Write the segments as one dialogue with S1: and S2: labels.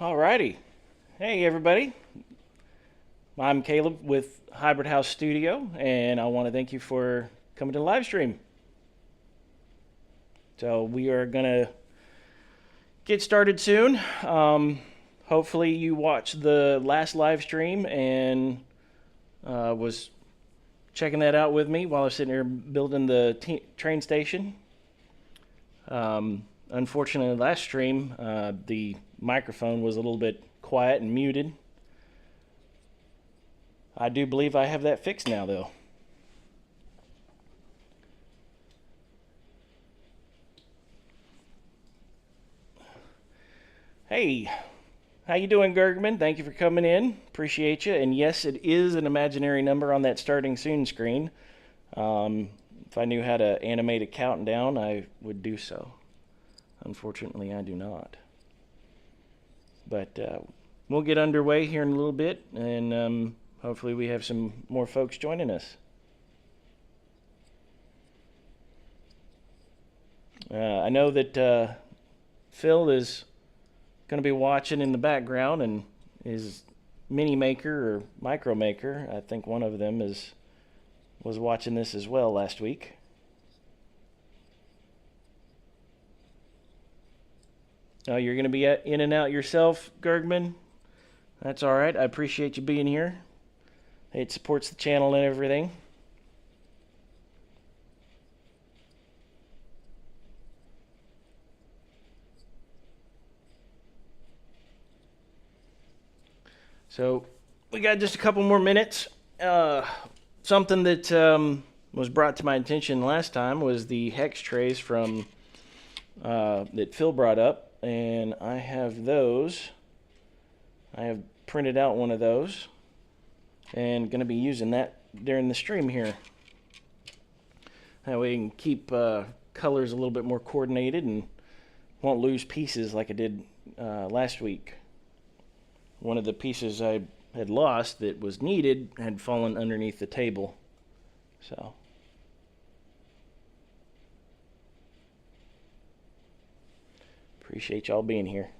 S1: Alrighty. Hey everybody. I'm Caleb with Hybrid House Studio, and I want to thank you for coming to the live stream. So we are gonna get started soon. Hopefully you watched the last live stream and was checking that out with me while I was sitting here building the train station. Unfortunately, last stream the microphone was a little bit quiet and muted. I do believe I have that fixed now, though. Hey, how you doing, Gergman? Thank you for coming in. Appreciate you. And yes, it is an imaginary number on that starting soon screen. If I knew how to animate a countdown, I would do so. Unfortunately, I do not. But we'll get underway here in a little bit, and hopefully we have some more folks joining us. I know that Phil is going to be watching in the background, and his mini maker or micro maker, I think one of them was watching this as well last week. Oh, you're going to be in and out yourself, Gergman? That's all right. I appreciate you being here. It supports the channel and everything. So we got just a couple more minutes. Something that was brought to my attention last time was the hex trays from that Phil brought up, and I have those. I have printed out one of those and going to be using that during the stream here. That way you can keep colors a little bit more coordinated and won't lose pieces like I did last week. One of the pieces I had lost that was needed had fallen underneath the table. So appreciate y'all being here.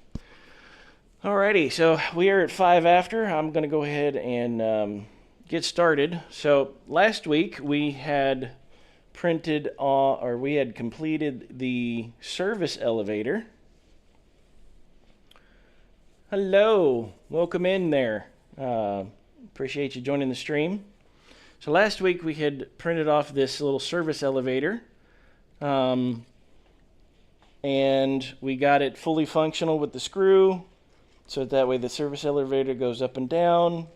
S1: Alrighty, so we are at 5 after. I'm going to go ahead and get started. So last week we had we had completed the service elevator. Hello, welcome in there. Appreciate you joining the stream. So last week we had printed off this little service elevator. And we got it fully functional with the screw. So that way the service elevator goes up and down.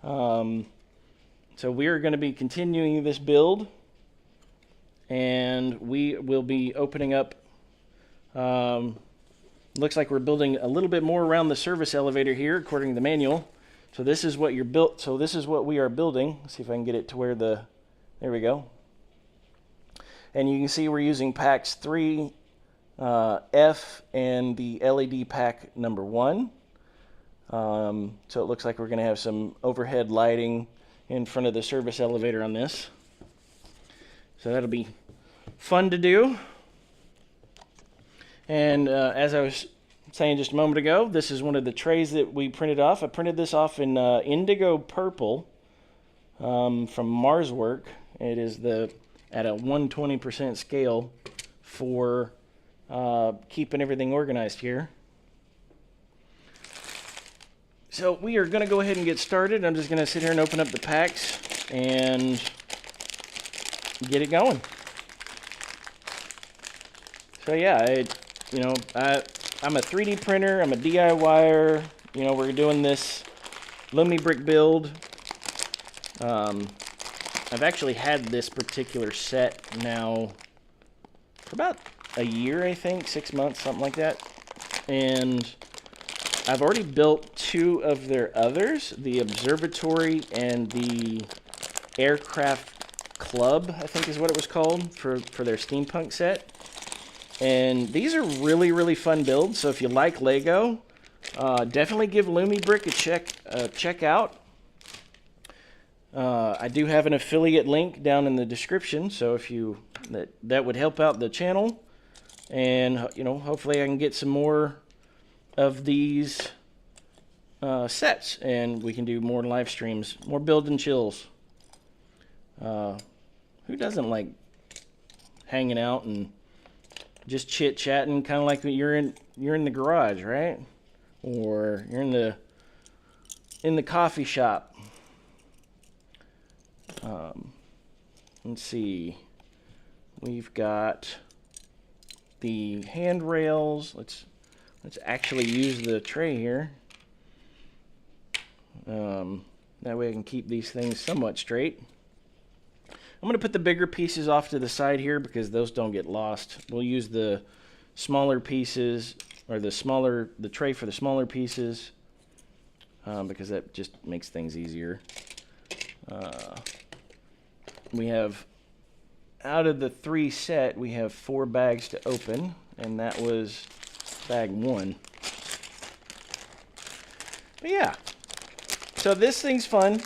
S1: So we are going to be continuing this build. And we will be opening up... looks like we're building a little bit more around the service elevator here, according to the manual. So this is what this is what we are building. Let's see if I can get it to where there we go. And you can see we're using packs 3, F, and the LED pack number 1. So it looks like we're going to have some overhead lighting in front of the service elevator on this. So that'll be fun to do. And as I was saying just a moment ago, this is one of the trays that we printed off. I printed this off in indigo purple from Marswork. It is at a 120% scale for keeping everything organized here. So we are going to go ahead and get started. I'm just going to sit here and open up the packs and get it going. So yeah, I'm a 3D printer, I'm a DIYer, we're doing this LumiBrick build. I've actually had this particular set now for about a year, I think, 6 months, something like that. And I've already built 2 of their others, the Observatory and the Aircraft Club, I think is what it was called, for their steampunk set. And these are really, really fun builds. So if you like Lego, definitely give LumiBrick a check out. I do have an affiliate link down in the description, so if that would help out the channel, and hopefully I can get some more of these sets, and we can do more live streams, more build and chills. Who doesn't like hanging out and just chit-chatting, kind of like you're in the garage, right? Or you're in the coffee shop. Let's see. We've got the handrails. Let's actually use the tray here. That way I can keep these things somewhat straight. I'm going to put the bigger pieces off to the side here because those don't get lost. We'll use the smaller pieces, or the tray for the smaller pieces, because that just makes things easier. We have, out of the 3 set, we have 4 bags to open, and that was bag 1. But yeah, so this thing's fun.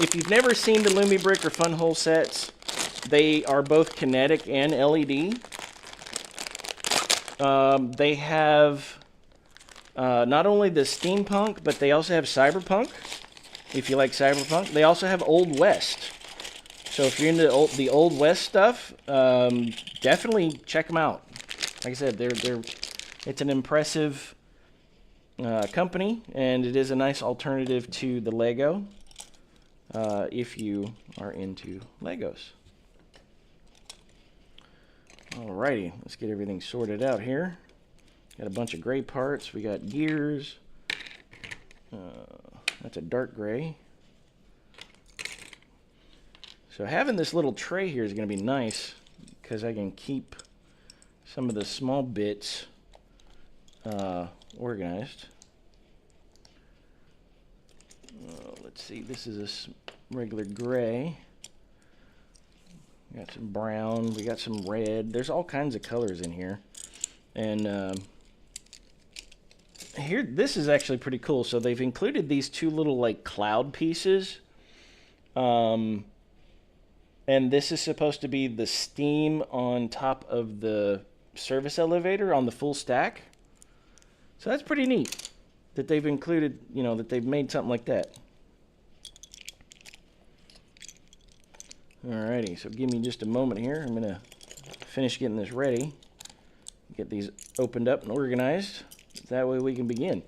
S1: If you've never seen the LumiBrick or Fun Hole sets, they are both kinetic and LED. They have not only the steampunk, but they also have cyberpunk, if you like cyberpunk. They also have Old West. So if you're into the Old West stuff, definitely check them out. Like I said, it's an impressive company, and it is a nice alternative to the Lego. If you are into Legos. Alrighty, let's get everything sorted out here. Got a bunch of gray parts. We got gears. That's a dark gray. So having this little tray here is going to be nice because I can keep some of the small bits organized. Let's see, this is a regular gray. We got some brown, we got some red. There's all kinds of colors in here. And here, this is actually pretty cool. So they've included these 2 little like cloud pieces. And this is supposed to be the steam on top of the service elevator on the full stack. So that's pretty neat that they've included, you know, that they've made something like that. Alrighty, so give me just a moment here. I'm going to finish getting this ready. Get these opened up and organized. That way we can begin.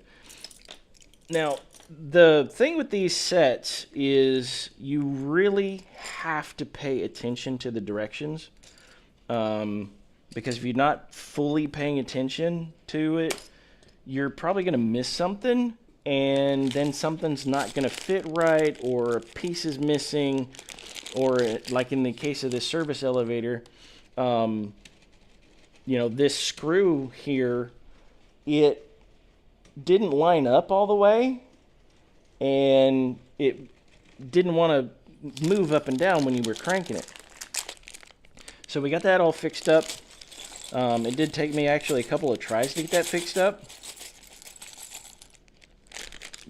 S1: Now, the thing with these sets is you really have to pay attention to the directions. Because if you're not fully paying attention to it, you're probably going to miss something, and then something's not going to fit right, or a piece is missing, or like in the case of this service elevator, you know, this screw here, it didn't line up all the way, and it didn't want to move up and down when you were cranking it. So we got that all fixed up. It did take me actually a couple of tries to get that fixed up,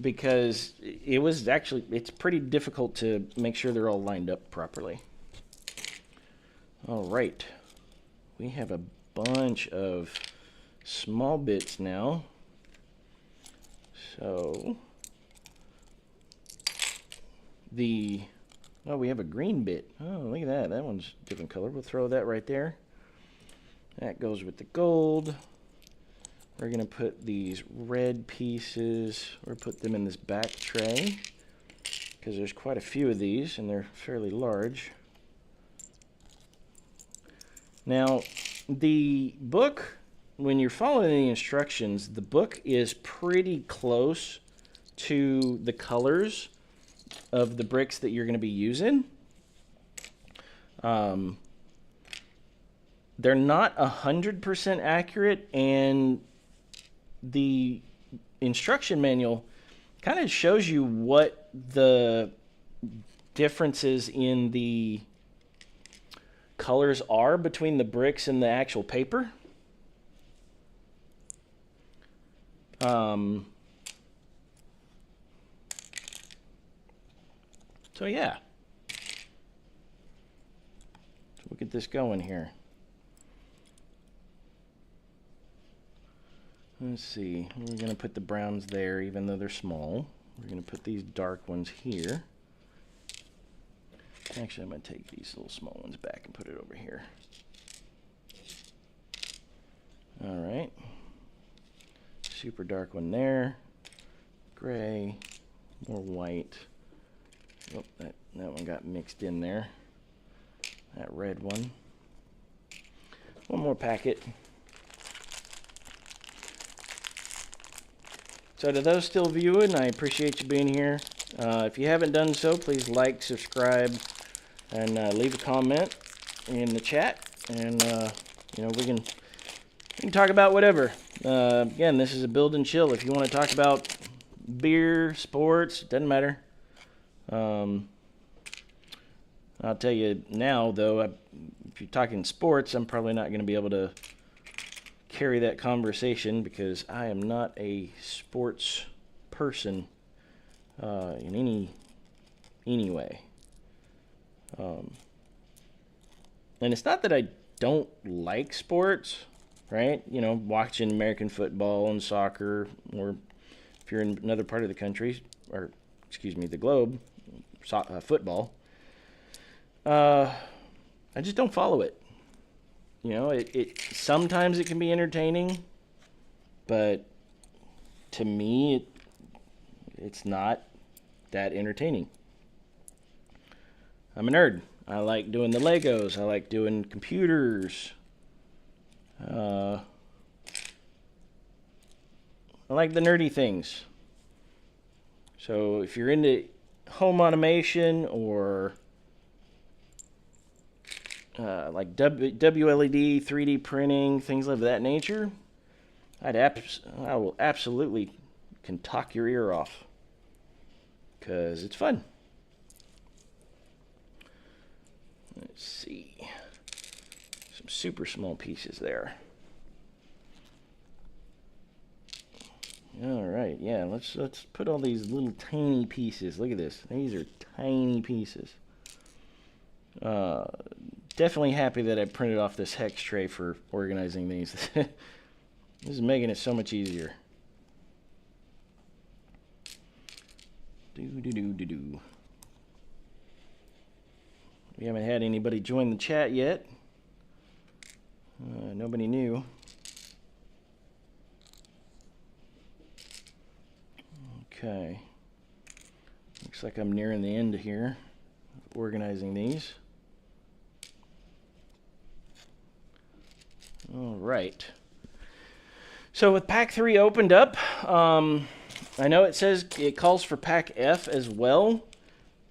S1: because it was actually, it's pretty difficult to make sure they're all lined up properly. All right, we have a bunch of small bits now. So oh, we have a green bit. Oh, look at that. That one's a different color. We'll throw that right there. That goes with the gold. We're going to put these red pieces, or put them in this back tray, because there's quite a few of these, and they're fairly large. Now, the book, when you're following the instructions, the book is pretty close to the colors of the bricks that you're going to be using. They're not 100% accurate, and the instruction manual kind of shows you what the differences in the colors are between the bricks and the actual paper. So yeah, so we'll get this going here. Let's see, we're going to put the browns there even though they're small. We're going to put these dark ones here. Actually, I'm going to take these little small ones back and put it over here. Alright. Super dark one there. Gray. More white. Oh, that one got mixed in there. That red one. One more packet. So to those still viewing, I appreciate you being here. If you haven't done so, please like, subscribe, and leave a comment in the chat. And you know, we can talk about whatever. Again, this is a build and chill. If you want to talk about beer, sports, doesn't matter. I'll tell you now, though, if you're talking sports, I'm probably not going to be able to carry that conversation because I am not a sports person in any way. And it's not that I don't like sports, right? You know, watching American football and soccer, or if you're in another part of the country, or excuse me, the globe, football. I just don't follow it. You know, it sometimes it can be entertaining, but to me, it's not that entertaining. I'm a nerd. I like doing the Legos. I like doing computers. I like the nerdy things. So if you're into home automation or like WLED, 3D printing, things of that nature, I will absolutely can talk your ear off because it's fun. Let's see, some super small pieces there. All right, yeah, let's put all these little tiny pieces. Look at this; these are tiny pieces. Definitely happy that I printed off this hex tray for organizing these. This is making it so much easier. Do. We haven't had anybody join the chat yet. Nobody new. Okay. Looks like I'm nearing the end here of organizing these. All right. So with pack 3 opened up, I know it says it calls for pack F as well,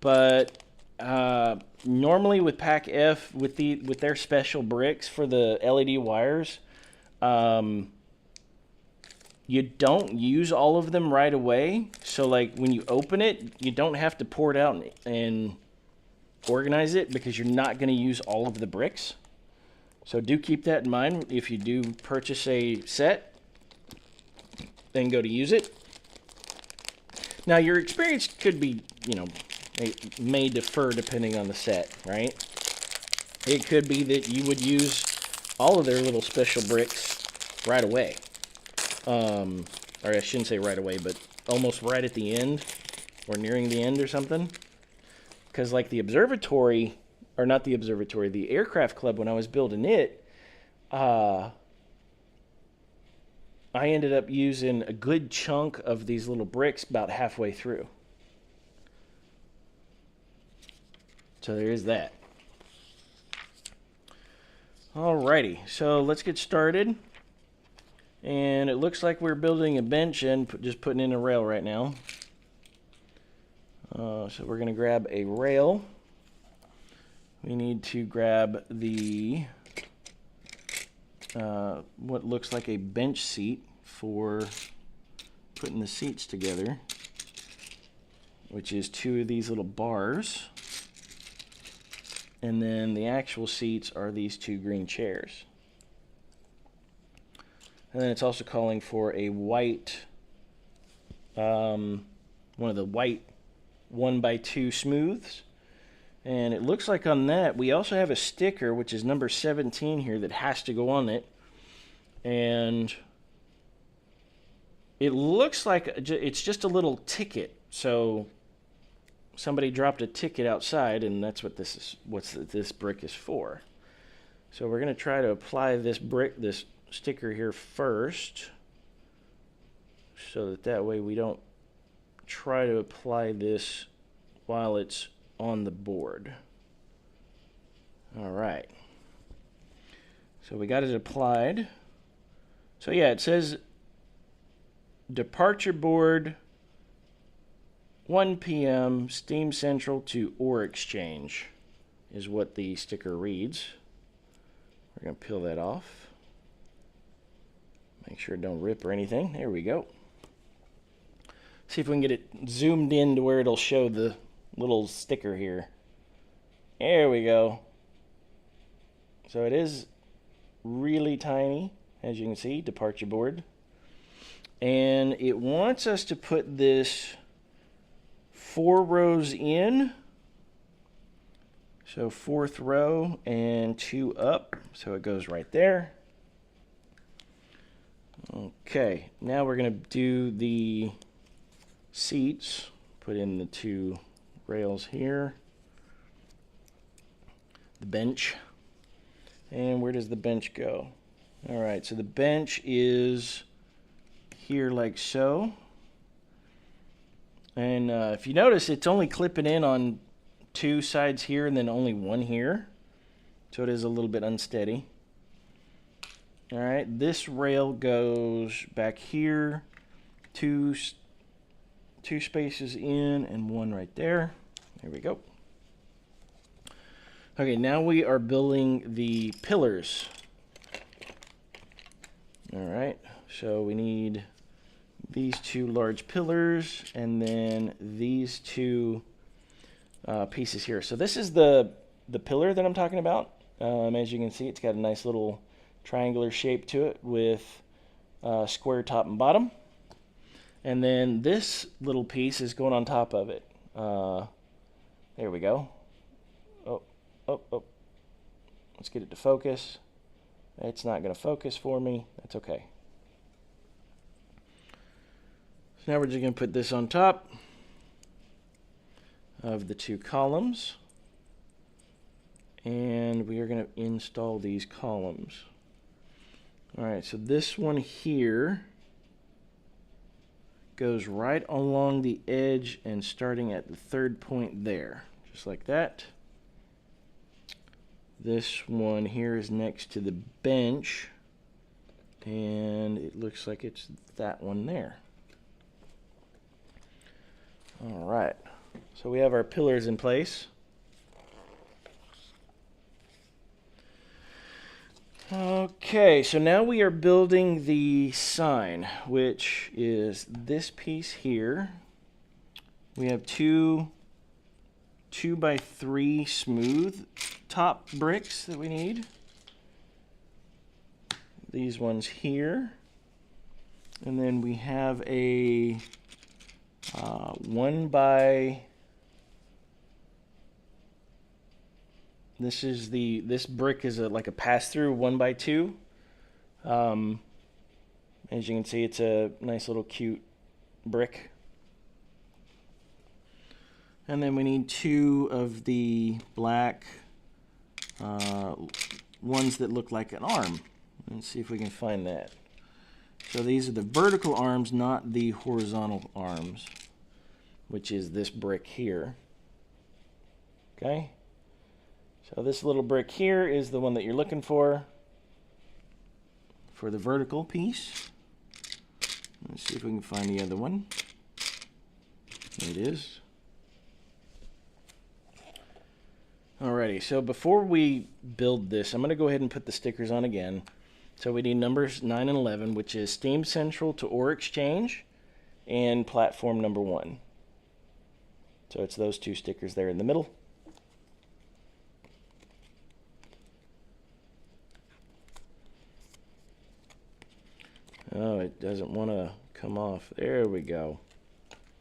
S1: but normally with pack F, with their special bricks for the LED wires, you don't use all of them right away. So like when you open it, you don't have to pour it out and organize it because you're not going to use all of the bricks. So do keep that in mind if you do purchase a set, then go to use it. Now your experience could be, you know, it may differ depending on the set, right? It could be that you would use all of their little special bricks right away. Or I shouldn't say right away, but almost right at the end or nearing the end or something. Because like the observatory, or not the observatory, the aircraft club, when I was building it, I ended up using a good chunk of these little bricks about halfway through. So there is that. Alrighty, so let's get started. And it looks like we're building a bench and just putting in a rail right now. So we're going to grab a rail. We need to grab the what looks like a bench seat for putting the seats together, which is 2 of these little bars. And then the actual seats are these 2 green chairs. And then it's also calling for a white, one of the white 1x2 smooths. And it looks like on that, we also have a sticker, which is number 17 here, that has to go on it. And it looks like it's just a little ticket. So somebody dropped a ticket outside, and that's what this is. This brick is for. So we're going to try to apply this sticker here first, so that way we don't try to apply this while it's on the board. All right. So we got it applied. So yeah, it says departure board 1 p.m. Steam Central to Ore Exchange is what the sticker reads. We're going to peel that off. Make sure it don't rip or anything. There we go. See if we can get it zoomed in to where it'll show the little sticker here. There we go. So it is really tiny, as you can see, departure board. And it wants us to put this 4 rows in. So 4th row and 2 up. So it goes right there. Okay, now we're going to do the seats. Put in the 2 rails here. The bench. And where does the bench go? All right, so the bench is here like so. And if you notice, it's only clipping in on 2 sides here and then only 1 here. So it is a little bit unsteady. All right, this rail goes back here, 2 spaces in and 1 right there. There we go. Okay, now we are building the pillars. All right, so we need these 2 large pillars and then these 2 pieces here. So this is the pillar that I'm talking about. As you can see, it's got a nice little triangular shape to it with square top and bottom. And then this little piece is going on top of it. There we go. Oh. Let's get it to focus. It's not going to focus for me. That's okay. So now we're just going to put this on top of the 2 columns. And we are going to install these columns. All right, so this one here goes right along the edge and starting at the 3rd point there, just like that. This one here is next to the bench, and it looks like it's that one there. All right, so we have our pillars in place. Okay, so now we are building the sign, which is this piece here. We have 2 2x3 smooth top bricks that we need. These ones here. And then we have a 1 by... This brick is like a pass-through 1x2. As you can see, it's a nice little cute brick. And then we need 2 of the black ones that look like an arm. Let's see if we can find that. So these are the vertical arms, not the horizontal arms, which is this brick here. Okay? So this little brick here is the one that you're looking for the vertical piece. Let's see if we can find the other one. There it is. Alrighty, so before we build this, I'm going to go ahead and put the stickers on again. So we need numbers 9 and 11, which is Steam Central to Ore Exchange and platform number 1. So it's those 2 stickers there in the middle. Oh, it doesn't want to come off. There we go.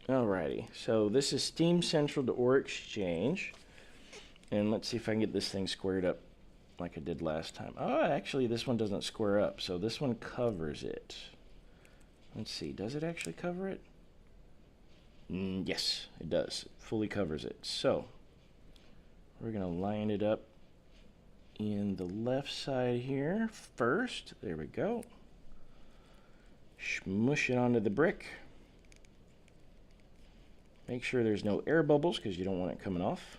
S1: Alrighty, so this is Steam Central to Ore Exchange. And let's see if I can get this thing squared up like I did last time. Oh, actually, this one doesn't square up, so this one covers it. Let's see, does it actually cover it? Yes, it does. It fully covers it. So we're going to line it up in the left side here first. There we go. Smush it onto the brick. Make sure there's no air bubbles because you don't want it coming off.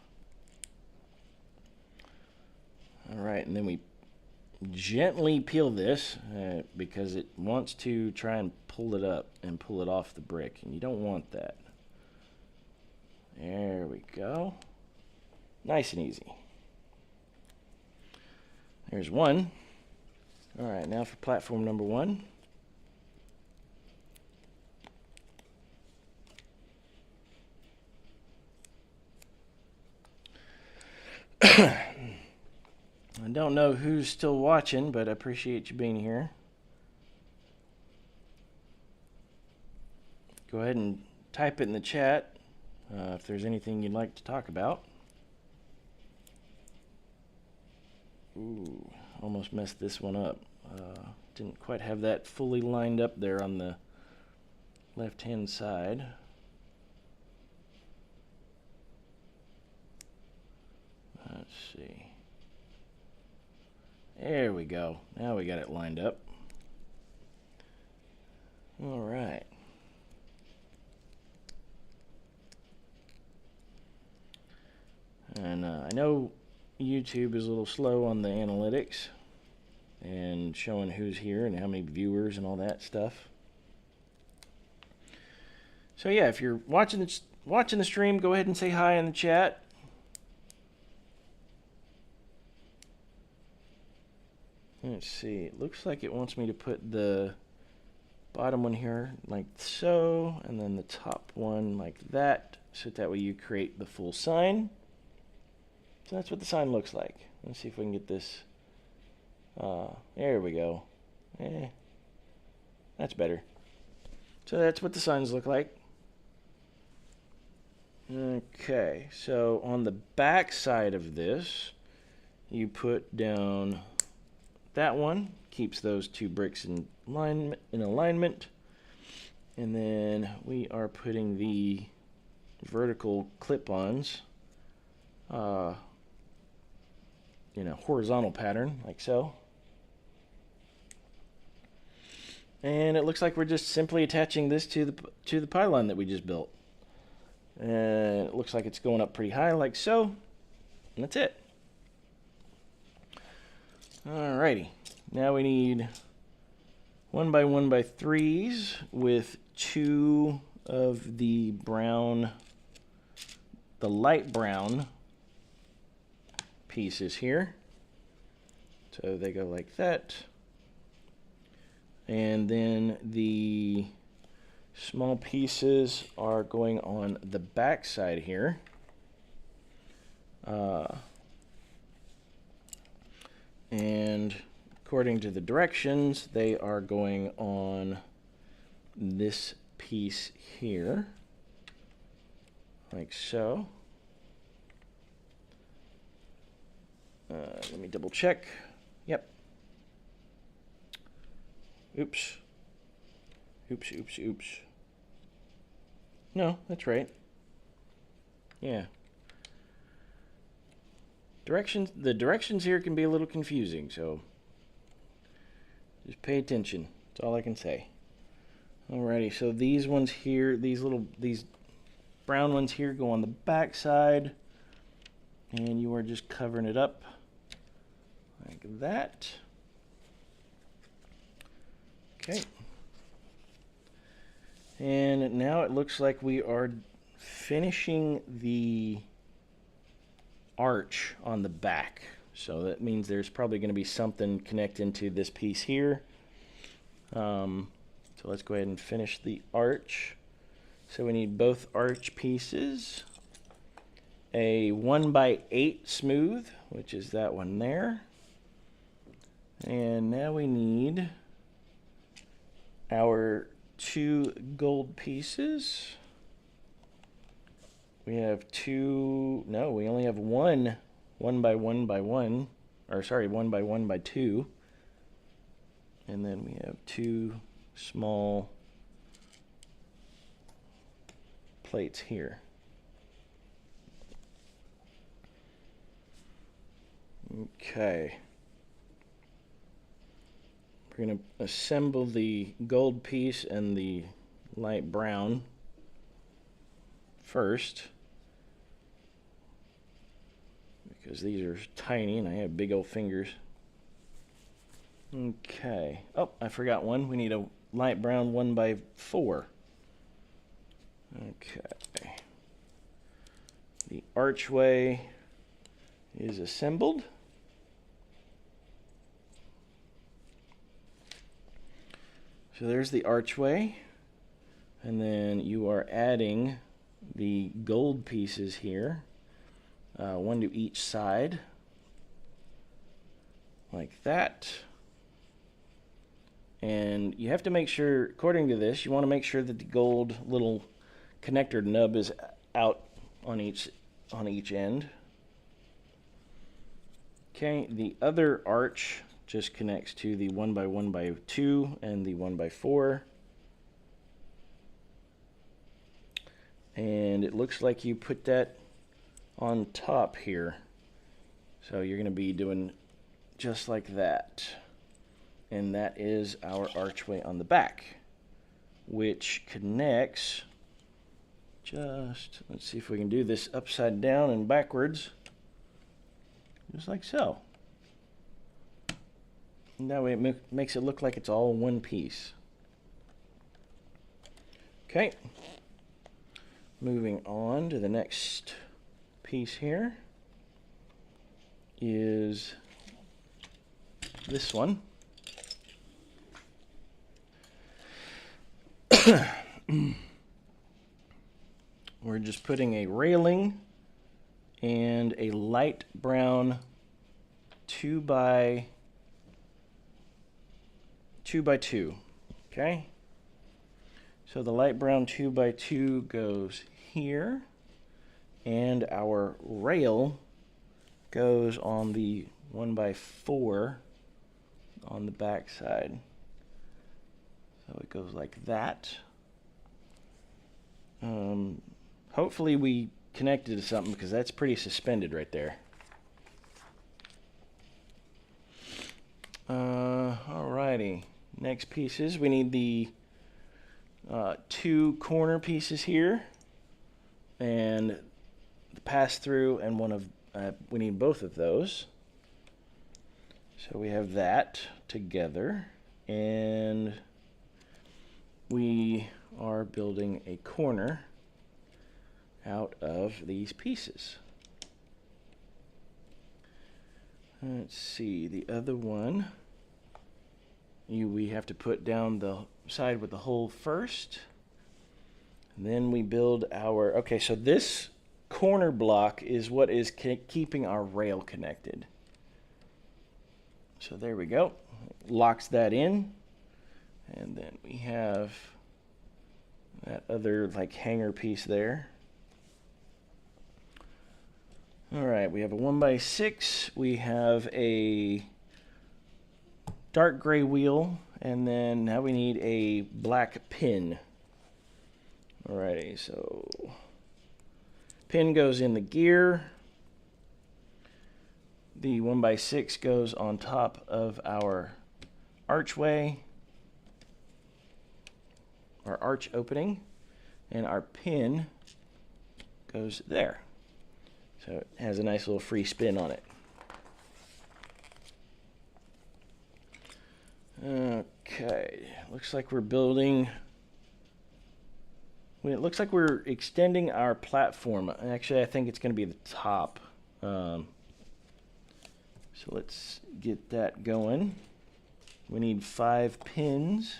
S1: Alright, and then we gently peel this because it wants to try and pull it up and pull it off the brick, and you don't want that. There we go. Nice and easy. There's one. Alright, now for platform number 1. I don't know who's still watching, but I appreciate you being here. Go ahead and type it in the chat if there's anything you'd like to talk about. Ooh, almost messed this one up. Didn't quite have that fully lined up there on the left-hand side. Let's see. There we go. Now we got it lined up. All right. And I know YouTube is a little slow on the analytics and showing who's here and how many viewers and all that stuff. So yeah, if you're watching the stream, go ahead and say hi in the chat. Let's see. It looks like it wants me to put the bottom one here like so, and then the top one like that, so that way you create the full sign. So that's what the sign looks like. Let's see if we can get this. There we go. That's better. So that's what the signs look like. Okay, so on the back side of this, you put down that one, keeps those two bricks in alignment, and then we are putting the vertical clip-ons in a horizontal pattern, like so. And it looks like we're just simply attaching this to the pylon that we just built. And it looks like it's going up pretty high, like so. And that's it. Alrighty. Now we need 1x1x3s with 2 of the light brown pieces here. So they go like that. And then the small pieces are going on the back side here. And according to the directions, they are going on this piece here, like so. Let me double check. Yep. Oops. Oops. No, that's right. Yeah. The directions here can be a little confusing, so just pay attention. That's all I can say. Alrighty, so these ones here, these brown ones here go on the back side, and you are just covering it up like that. Okay. And now it looks like we are finishing the arch on the back. So that means there's probably going to be something connecting to this piece here. So let's go ahead and finish the arch. So we need both arch pieces. A 1x8 smooth, which is that one there. And now we need our 2 gold pieces. We have 2, no, we only have 1 1x1x1, or sorry, 1x1x2. And then we have 2 small plates here. Okay. We're going to assemble the gold piece and the light brown first, because these are tiny and I have big old fingers. Okay. Oh, I forgot one. We need a light brown 1x4. Okay. The archway is assembled. So there's the archway, and then you are adding the gold pieces here, one to each side, like that. And you have to make sure, according to this, you want to make sure that the gold little connector nub is out on each end. Okay, the other arch just connects to the 1x1x2 and the 1x4. And it looks like you put that on top here. So you're going to be doing just like that. And that is our archway on the back, which connects just, let's see if we can do this upside down and backwards, just like so. And that way it makes it look like it's all one piece. Okay, moving on to the next piece here is this one. We're just putting a railing and a light brown 2x2. Okay, so the light brown 2x2 goes here, and our rail goes on the 1x4 on the back side. So it goes like that. Hopefully we connected to something, because that's pretty suspended right there. Alrighty. Next pieces, we need the two corner pieces here, and the pass through, and we need both of those. So we have that together, and we are building a corner out of these pieces. Let's see, the other one, we have to put down the side with the hole first, and then we build our, okay, so this corner block is what is keeping our rail connected. So there we go, locks that in, and then we have that other like hanger piece there. Alright, we have a 1x6, we have a dark gray wheel, and then now we need a black pin. Alrighty, so pin goes in the gear. The 1x6 goes on top of our archway, our arch opening, and our pin goes there. So it has a nice little free spin on it. Okay, looks like we're building, it looks like we're extending our platform. Actually, I think it's going to be the top. So let's get that going. We need 5 pins.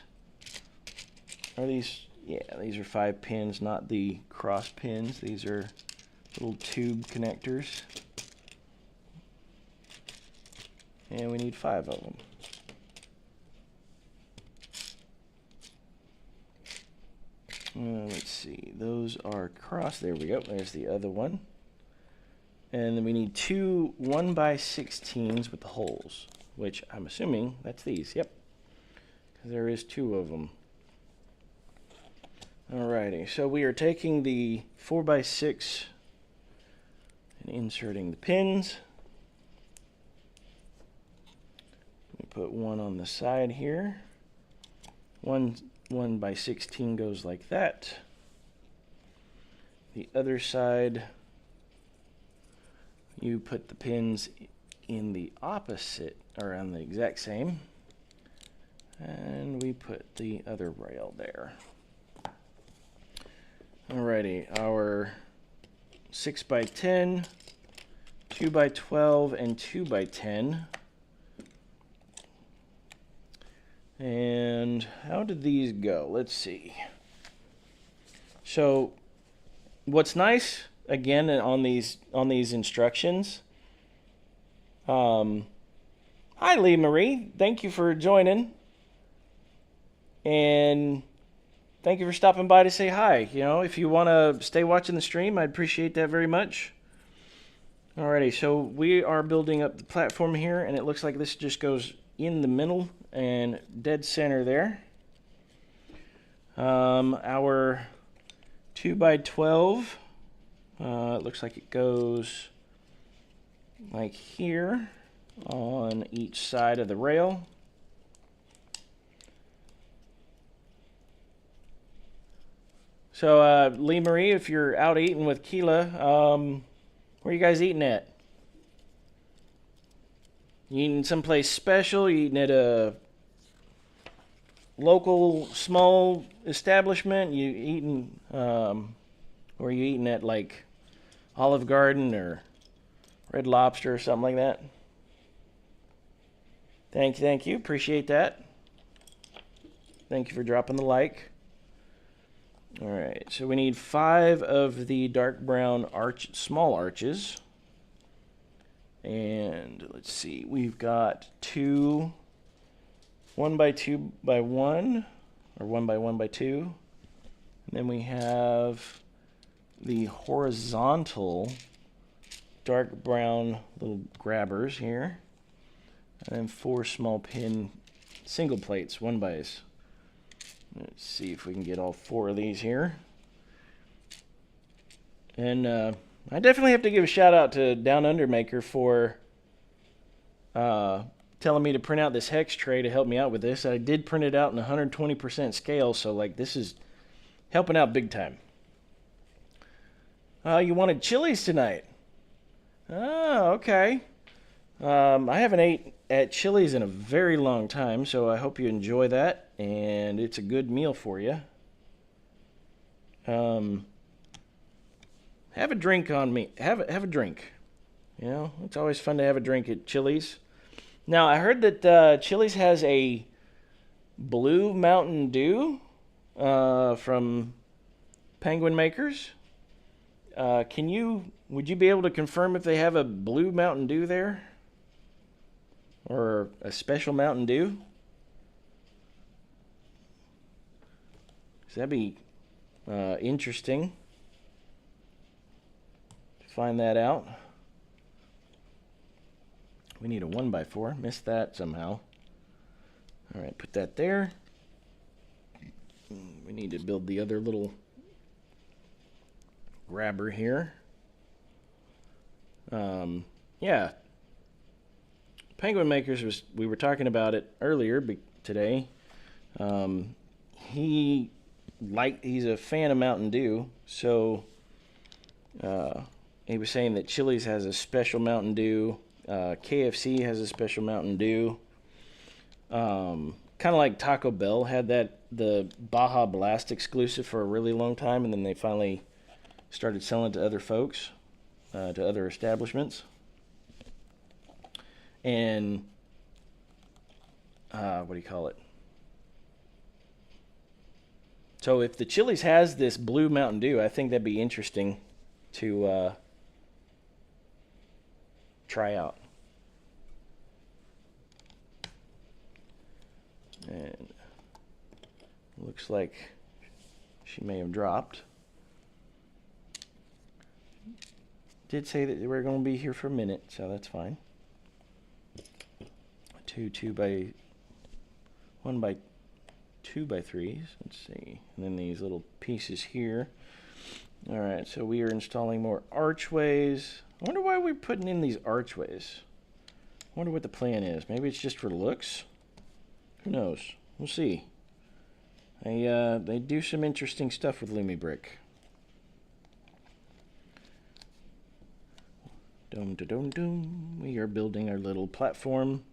S1: Are these, yeah, these are 5 pins, not the cross pins. These are little tube connectors. And we need 5 of them. Let's see, those are cross. There we go, there's the other one. And then we need 2 1x16s with the holes, which I'm assuming that's these, yep. Because there is 2 of them. Alrighty, so we are taking the 4x6 and inserting the pins. We put one on the side here. One 1x16 goes like that. The other side, you put the pins in the opposite, or on the exact same. And we put the other rail there. Alrighty, our 6x10, 2x12, and 2x10. And how did these go? Let's see. So, what's nice again on these instructions? Hi, Lee Marie. Thank you for joining, and thank you for stopping by to say hi. You know, if you want to stay watching the stream, I'd appreciate that very much. Alrighty, so we are building up the platform here, and it looks like this just goes in the middle and dead center there. Our 2x12, it looks like it goes like here on each side of the rail. So, Lee Marie, if you're out eating with Keela, where are you guys eating at? You eating someplace special? You eating at a local small establishment? You eating, or are you eating at like Olive Garden or Red Lobster or something like that? Thank you. Appreciate that. Thank you for dropping the like. Alright, so we need 5 of the dark brown small arches. And let's see, we've got 2 1x2x1, or 1x1x2. And then we have the horizontal dark brown little grabbers here. And then 4 small pin single plates, 1x. Let's see if we can get all 4 of these here. And I definitely have to give a shout out to Down Under Maker for telling me to print out this hex tray to help me out with this. I did print it out in 120% scale, so like this is helping out big time. You wanted Chili's tonight? Oh, okay. I haven't ate at Chili's in a very long time, so I hope you enjoy that, and it's a good meal for you. Have a drink on me. Have a drink. You know, it's always fun to have a drink at Chili's. Now, I heard that Chili's has a blue Mountain Dew from Penguin Makers. Would you be able to confirm if they have a blue Mountain Dew there? Or a special Mountain Dew? So that'd be interesting to find that out. We need a 1x4. Missed that somehow. Alright, put that there. We need to build the other little grabber here. Yeah. Penguin Makers we were talking about it earlier today. He's a fan of Mountain Dew, so he was saying that Chili's has a special Mountain Dew, KFC has a special Mountain Dew, kind of like Taco Bell had the Baja Blast exclusive for a really long time, and then they finally started selling to other folks, to other establishments. And what do you call it? So if the Chili's has this blue Mountain Dew, I think that'd be interesting to try out. And looks like she may have dropped. Did say that we're going to be here for a minute, so that's fine. 1x2 2x3s. Let's see. And then these little pieces here. All right, so we are installing more archways. I wonder why we're putting in these archways. I wonder what the plan is. Maybe it's just for looks? Who knows? We'll see. They do some interesting stuff with LumiBrick. Dum da dum dum. We are building our little platform.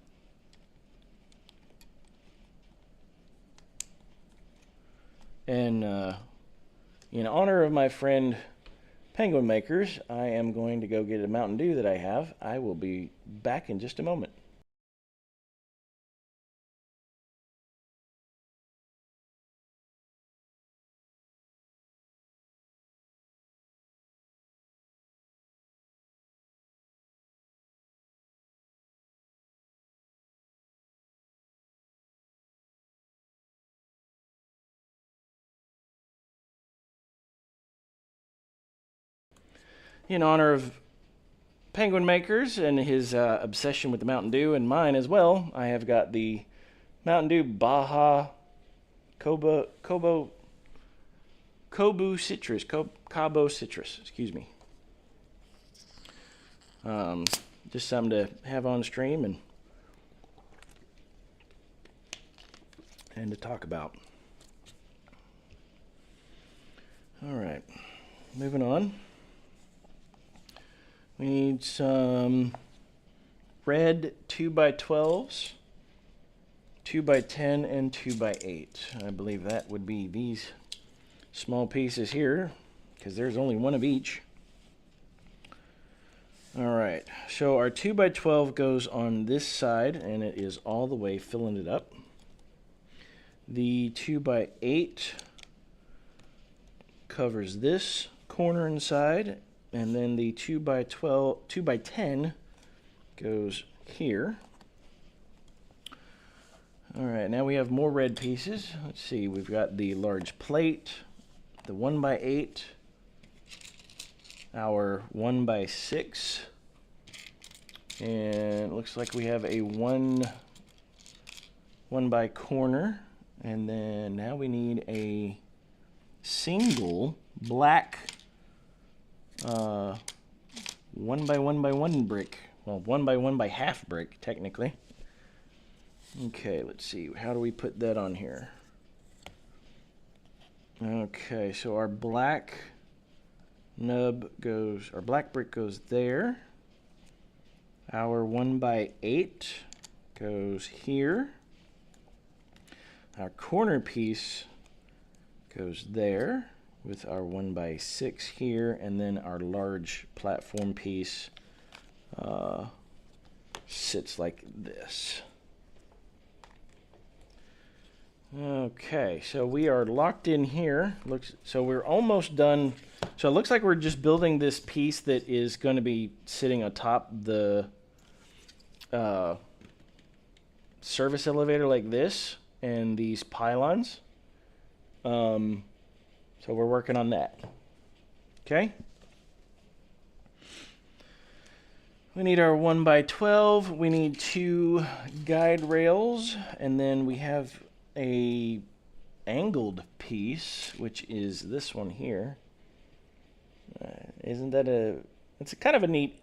S1: And in honor of my friend Penguin Makers, I am going to go get a Mountain Dew that I have. I will be back in just a moment. In honor of Penguin Makers and his obsession with the Mountain Dew, and mine as well, I have got the Mountain Dew Baja Cabo Citrus, Cabo Citrus, excuse me. Just something to have on stream and to talk about. All right, moving on. We need some red 2x12s, 2x10, and 2x8. I believe that would be these small pieces here, because there's only one of each. All right, so our 2x12 goes on this side, and it is all the way filling it up. The 2x8 covers this corner inside, and then the 2x10 goes here. All right, now we have more red pieces. Let's see, we've got the large plate, the 1x8, our 1x6, and it looks like we have a one by corner, and then now we need a single black 1x1x1 brick. Well, 1x1 half brick, technically. Okay, let's see. How do we put that on here? Okay, so our black nub goes, our black brick goes there. Our 1x8 goes here. Our corner piece goes there with our 1x6 here, and then our large platform piece sits like this. Okay, so we are locked in here. So we're almost done. So it looks like we're just building this piece that is going to be sitting atop the service elevator like this, and these pylons. So we're working on that. Okay. We need our 1x12. We need 2 guide rails, and then we have a angled piece, which is this one here. Isn't that it's a kind of a neat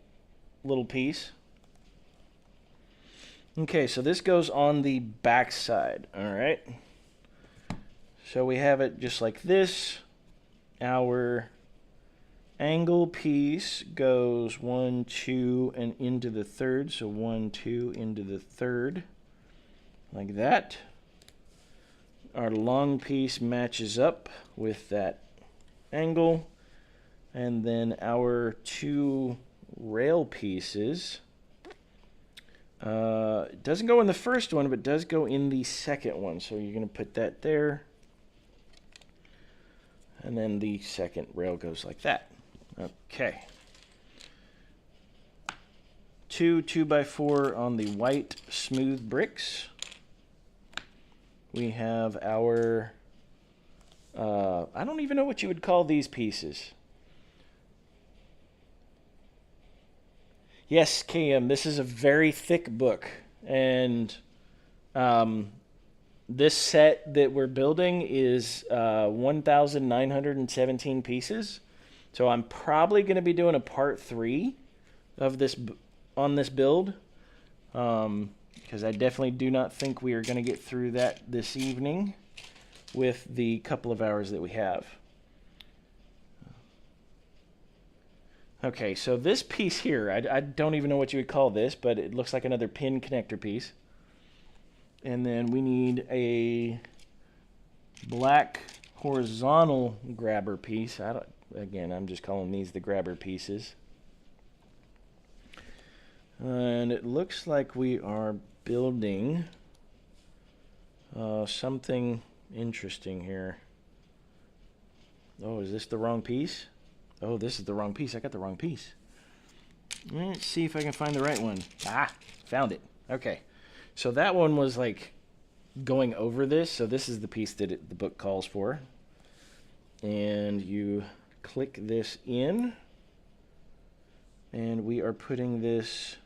S1: little piece. Okay, so this goes on the back side. All right. So we have it just like this. Our angle piece goes 1, 2, and into the third. So 1, 2, into the third, like that. Our long piece matches up with that angle. And then our 2 rail pieces, it doesn't go in the first one, but does go in the second one. So you're going to put that there. And then the second rail goes like that. Okay. 2 2x4 on the white smooth bricks. We have our, I don't even know what you would call these pieces. Yes, KM, this is a very thick book. And This set that we're building is 1,917 pieces. So I'm probably going to be doing a part 3 of this on this build. Because I definitely do not think we are going to get through that this evening with the couple of hours that we have. Okay, so this piece here, I don't even know what you would call this, but it looks like another pin connector piece. And then we need a black horizontal grabber piece. Again, I'm just calling these the grabber pieces. And it looks like we are building something interesting here. Oh, is this the wrong piece? Oh, this is the wrong piece. I got the wrong piece. Let's see if I can find the right one. Ah, found it. Okay. So that one was like going over this. So this is the piece that the book calls for. And you click this in. And we are putting this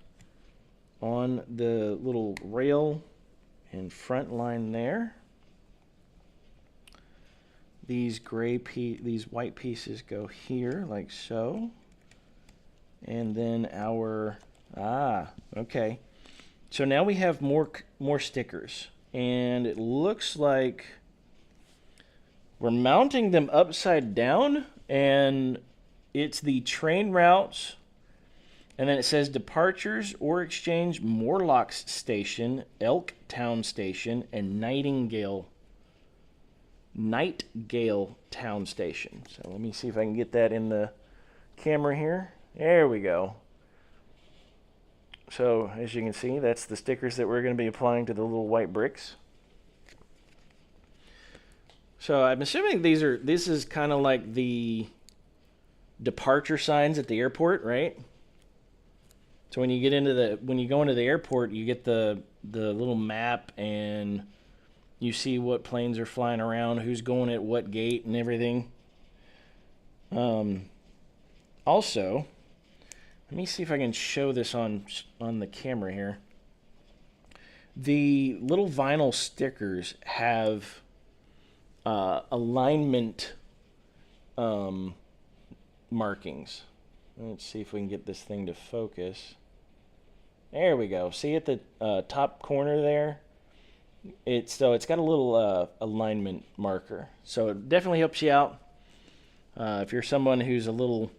S1: on the little rail and front line there. These these white pieces go here like so. And then okay. So now we have more stickers, and it looks like we're mounting them upside down, and it's the train routes, and then it says departures or exchange Morlocks Station, Elk Town Station, and Nightingale Town Station. So let me see if I can get that in the camera here. There we go. So, as you can see, that's the stickers that we're going to be applying to the little white bricks. So, I'm assuming this is kind of like the departure signs at the airport, right? So when you go into the airport, you get the little map, and you see what planes are flying around, who's going at what gate and everything. Also, let me see if I can show this on the camera here. The little vinyl stickers have alignment markings. Let's see if we can get this thing to focus. There we go. See at the top corner there? It's got a little alignment marker. So it definitely helps you out. If you're someone who's a little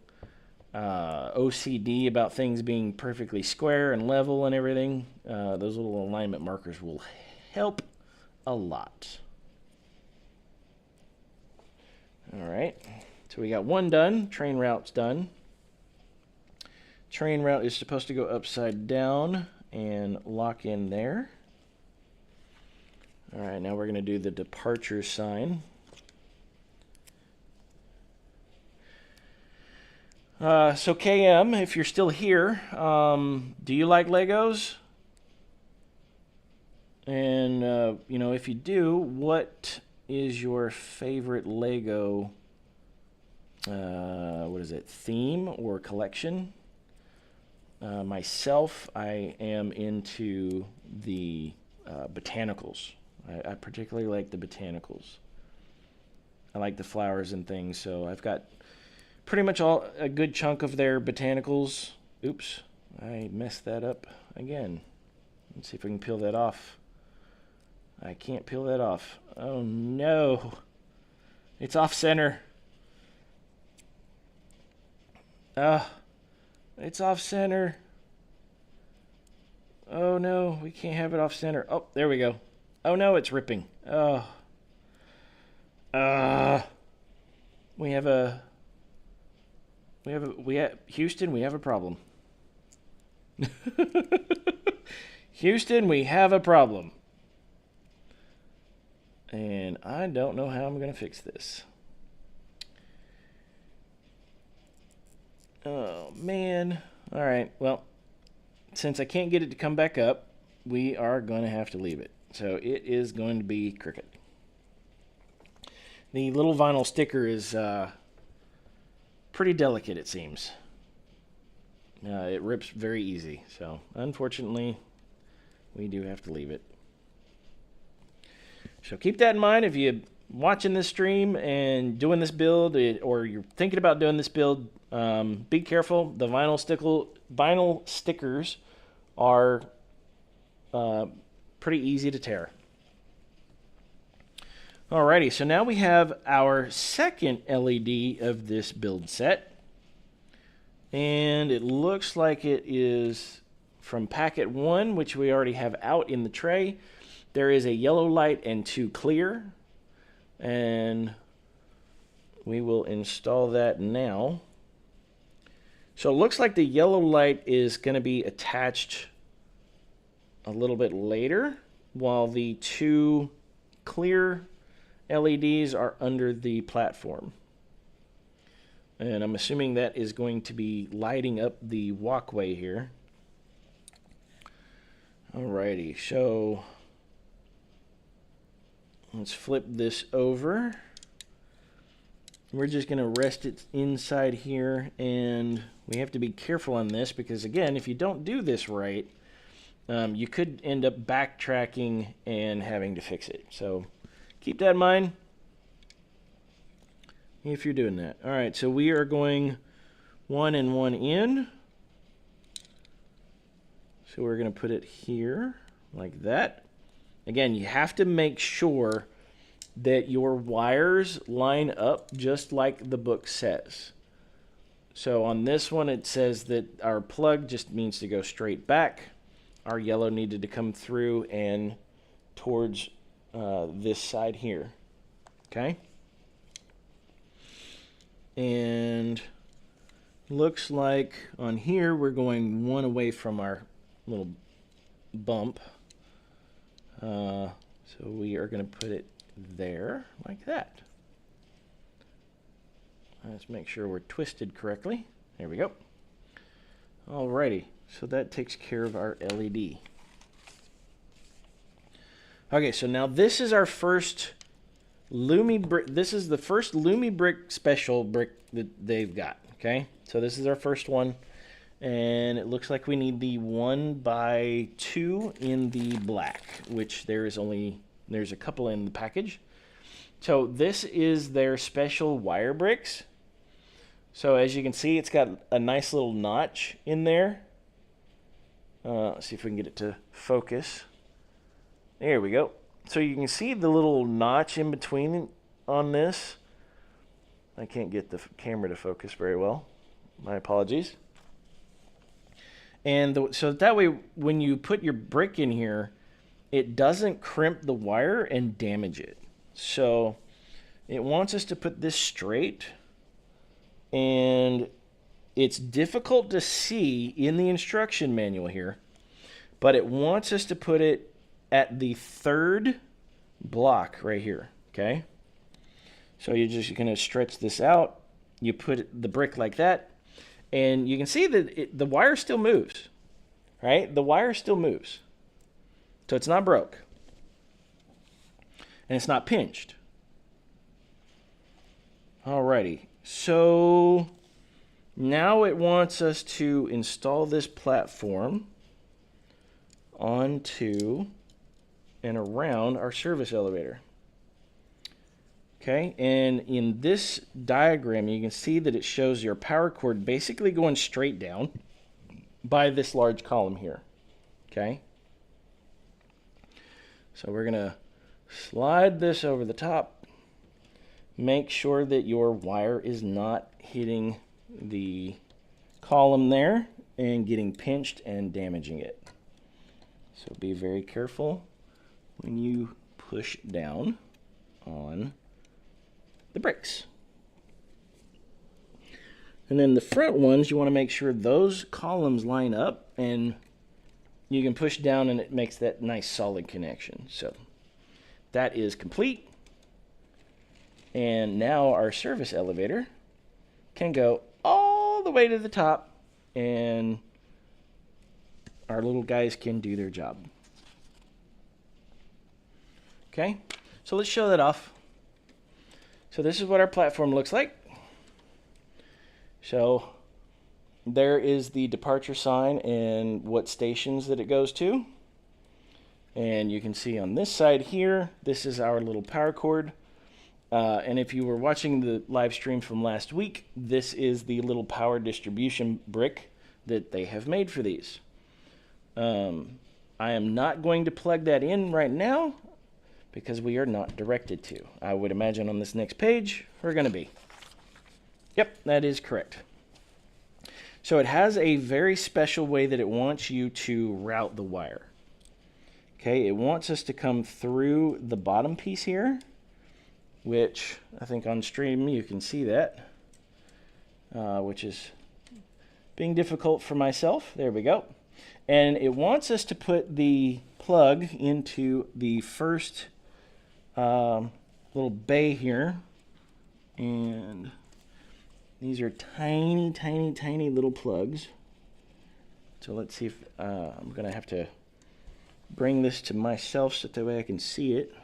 S1: OCD about things being perfectly square and level and everything, those little alignment markers will help a lot. Alright, so we got one done. Train route's done. Train route is supposed to go upside down and lock in there. Alright, now we're going to do the departure sign. So KM, if you're still here, do you like Legos? And, if you do, what is your favorite Lego, theme or collection? Myself, I am into the botanicals. I particularly like the botanicals. I like the flowers and things, so I've got pretty much a good chunk of their botanicals. Oops, I messed that up again. Let's see if we can peel that off. I can't peel that off. Oh no. It's off center. It's off center. Oh no, we can't have it off center. Oh, there we go. Oh no, it's ripping. Oh. Houston, we have a problem. Houston, we have a problem. And I don't know how I'm going to fix this. Oh, man. All right, well, since I can't get it to come back up, we are going to have to leave it. So it is going to be cricket. The little vinyl sticker is pretty delicate, it seems. It rips very easy, so unfortunately, we do have to leave it. So keep that in mind if you're watching this stream and doing this build, or you're thinking about doing this build. Be careful. The vinyl stickers are pretty easy to tear. Alrighty, so now we have our second LED of this build set. And it looks like it is from packet 1, which we already have out in the tray. There is a yellow light and 2 clear. And we will install that now. So it looks like the yellow light is going to be attached a little bit later, while the 2 clear LEDs are under the platform. And I'm assuming that is going to be lighting up the walkway here. Alrighty, so let's flip this over. We're just going to rest it inside here, and we have to be careful on this because, again, if you don't do this right, you could end up backtracking and having to fix it. So keep that in mind if you're doing that. All right, so we are going 1 and 1 in. So we're going to put it here like that. Again, you have to make sure that your wires line up just like the book says. So on this one, it says that our plug just needs to go straight back. Our yellow needed to come through and towards this side here. Okay? And looks like on here we're going 1 away from our little bump. So we are going to put it there like that. Let's make sure we're twisted correctly. There we go. Alrighty, so that takes care of our LED. Okay, so now this is our first LumiBrick. This is the first LumiBrick special brick that they've got. Okay, so this is our first one, and it looks like we need the 1x2 in the black, which there's a couple in the package. So this is their special wire bricks. So as you can see, it's got a nice little notch in there. Let's see if we can get it to focus. There we go. So you can see the little notch in between on this. I can't get the camera to focus very well. My apologies. And so that way, when you put your brick in here, it doesn't crimp the wire and damage it. So it wants us to put this straight, and it's difficult to see in the instruction manual here, but it wants us to put it at the 3rd block right here. Okay, so you're just going to stretch this out. You put the brick like that, and you can see that the wire still moves, right? The wire still moves. So it's not broke. And it's not pinched. Alrighty. So now it wants us to install this platform onto and around our service elevator. Okay, and in this diagram, you can see that it shows your power cord basically going straight down by this large column here. Okay. So we're going to slide this over the top. Make sure that your wire is not hitting the column there and getting pinched and damaging it. So be very careful when you push down on the bricks. And then the front ones, you want to make sure those columns line up, and you can push down and it makes that nice solid connection. So that is complete. And now our service elevator can go all the way to the top, and our little guys can do their job. Okay, so let's show that off. So this is what our platform looks like. So there is the departure sign and what stations that it goes to. And you can see on this side here, this is our little power cord. And if you were watching the live stream from last week, this is the little power distribution brick that they have made for these. I am not going to plug that in right now because we are not directed to. I would imagine on this next page, we're going to be. Yep, that is correct. So it has a very special way that it wants you to route the wire. Okay, it wants us to come through the bottom piece here, which I think on stream you can see that, which is being difficult for myself. There we go. And it wants us to put the plug into the first little bay here. And these are tiny, tiny, tiny little plugs. So let's see if I'm going to have to bring this to myself so that way I can see it.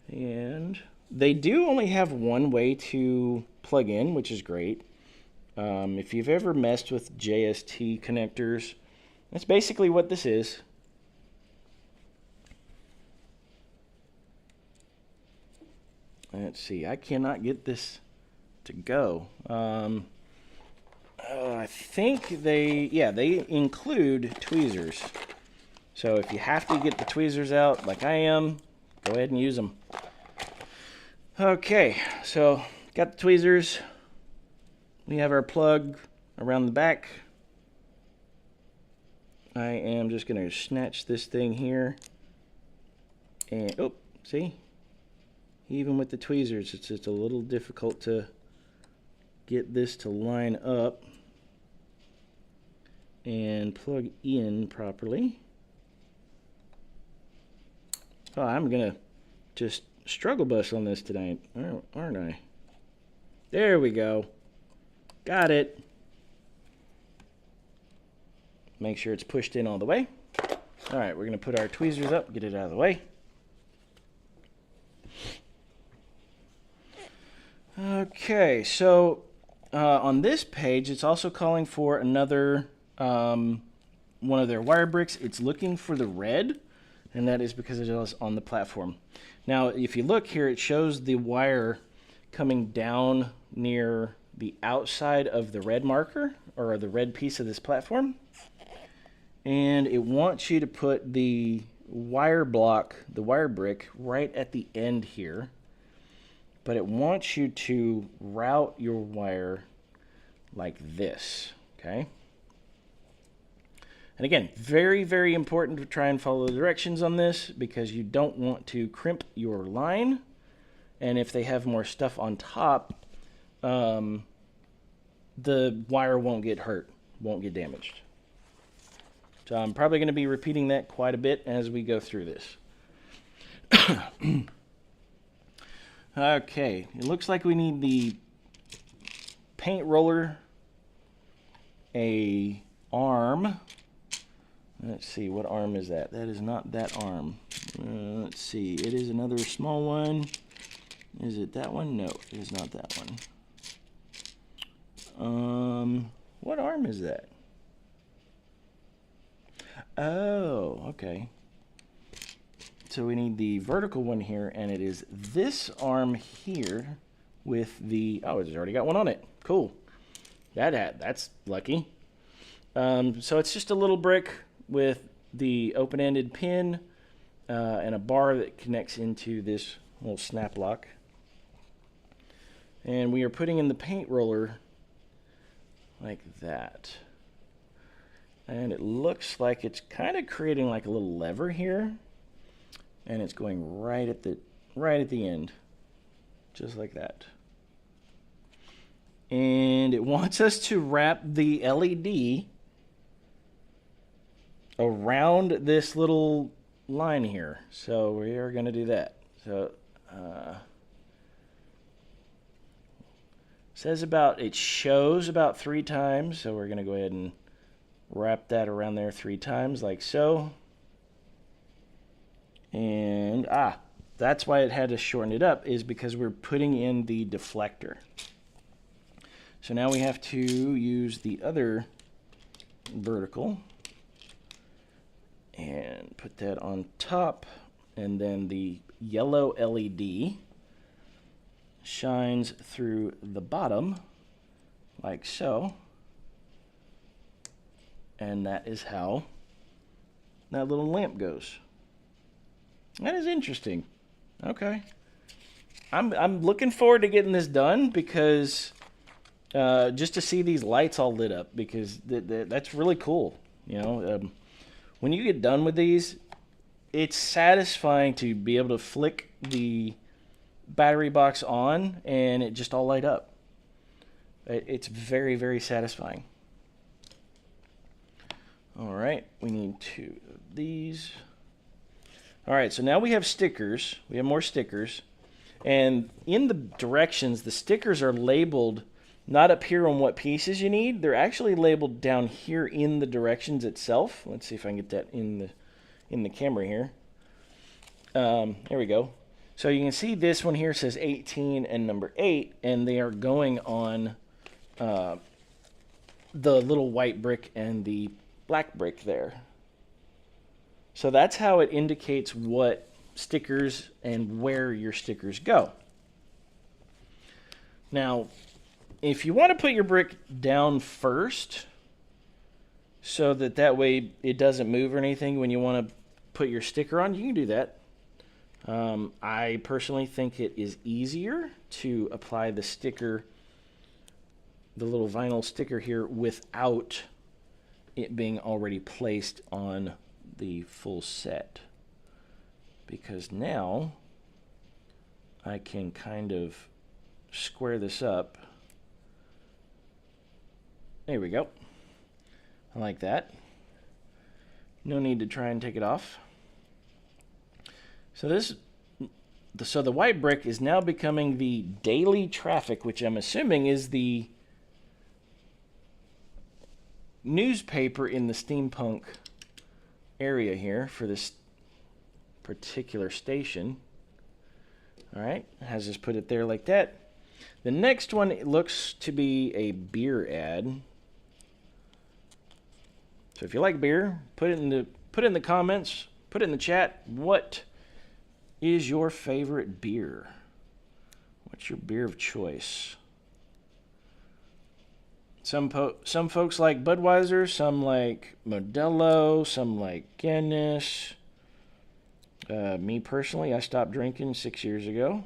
S1: And they do only have one way to plug in, which is great. If you've ever messed with JST connectors, that's basically what this is. Let's see, I cannot get this to go. I think they include tweezers. So if you have to get the tweezers out like I am, go ahead and use them. Okay, so got the tweezers. We have our plug around the back. I am just going to snatch this thing here. And, oh, see? Even with the tweezers, it's just a little difficult to get this to line up and plug in properly. Oh, I'm going to just struggle bus on this tonight, aren't I? There we go. Got it. Make sure it's pushed in all the way. All right, we're going to put our tweezers up, get it out of the way. Okay, so on this page, it's also calling for another one of their wire bricks. It's looking for the red, and that is because it is on the platform. Now, if you look here, it shows the wire coming down near the outside of the red marker, or the red piece of this platform. And it wants you to put the wire block, the wire brick, right at the end here. But it wants you to route your wire like this, okay? And again, very, very important to try and follow the directions on this because you don't want to crimp your line. And if they have more stuff on top, the wire won't get hurt, won't get damaged. So I'm probably going to be repeating that quite a bit as we go through this. Okay, it looks like we need the paint roller, a arm. Let's see, what arm is that? That is not that arm. Let's see, it is another small one. Is it that one? No, it is not that one. What arm is that? Oh, okay. So we need the vertical one here, and it is this arm here with the, oh, it's already got one on it. Cool. That's lucky. So it's just a little brick with the open-ended pin and a bar that connects into this little snap lock. And we are putting in the paint roller like that. And it looks like it's kind of creating like a little lever here. And it's going right at the end. Just like that. And it wants us to wrap the LED around this little line here. So we are going to do that. So it shows about 3 times. So we're going to go ahead and wrap that around there 3 times like so. And that's why it had to shorten it up, is because we're putting in the deflector. So now we have to use the other vertical, And put that on top, and then the yellow LED shines through the bottom like so, and that is how that little lamp goes. That is interesting. Okay, I'm looking forward to getting this done, because just to see these lights all lit up, because that's really cool. You know, when you get done with these, it's satisfying to be able to flick the battery box on and it just all light up. It's very, very satisfying. All right, we need 2 of these. All right, so now we have stickers. We have more stickers. And in the directions, the stickers are labeled not up here on what pieces you need. They're actually labeled down here in the directions itself. Let's see if I can get that in the camera here. There we go. So you can see this one here says 18 and number 8, and they are going on the little white brick and the black brick there. So that's how it indicates what stickers and where your stickers go. Now, if you want to put your brick down first, so that way it doesn't move or anything when you want to put your sticker on, you can do that. I personally think it is easier to apply the sticker, the little vinyl sticker here, without it being already placed on the full set, because now I can kind of square this up. There we go. I like that. No need to try and take it off. So the white brick is now becoming the daily traffic, which I'm assuming is the newspaper in the steampunk area here for this particular station. All right, has just put it there like that. The next one looks to be a beer ad. So if you like beer, put it in the comments, put it in the chat. What is your favorite beer? What's your beer of choice? Some folks like Budweiser, some like Modelo, some like Guinness. Me personally, I stopped drinking 6 years ago,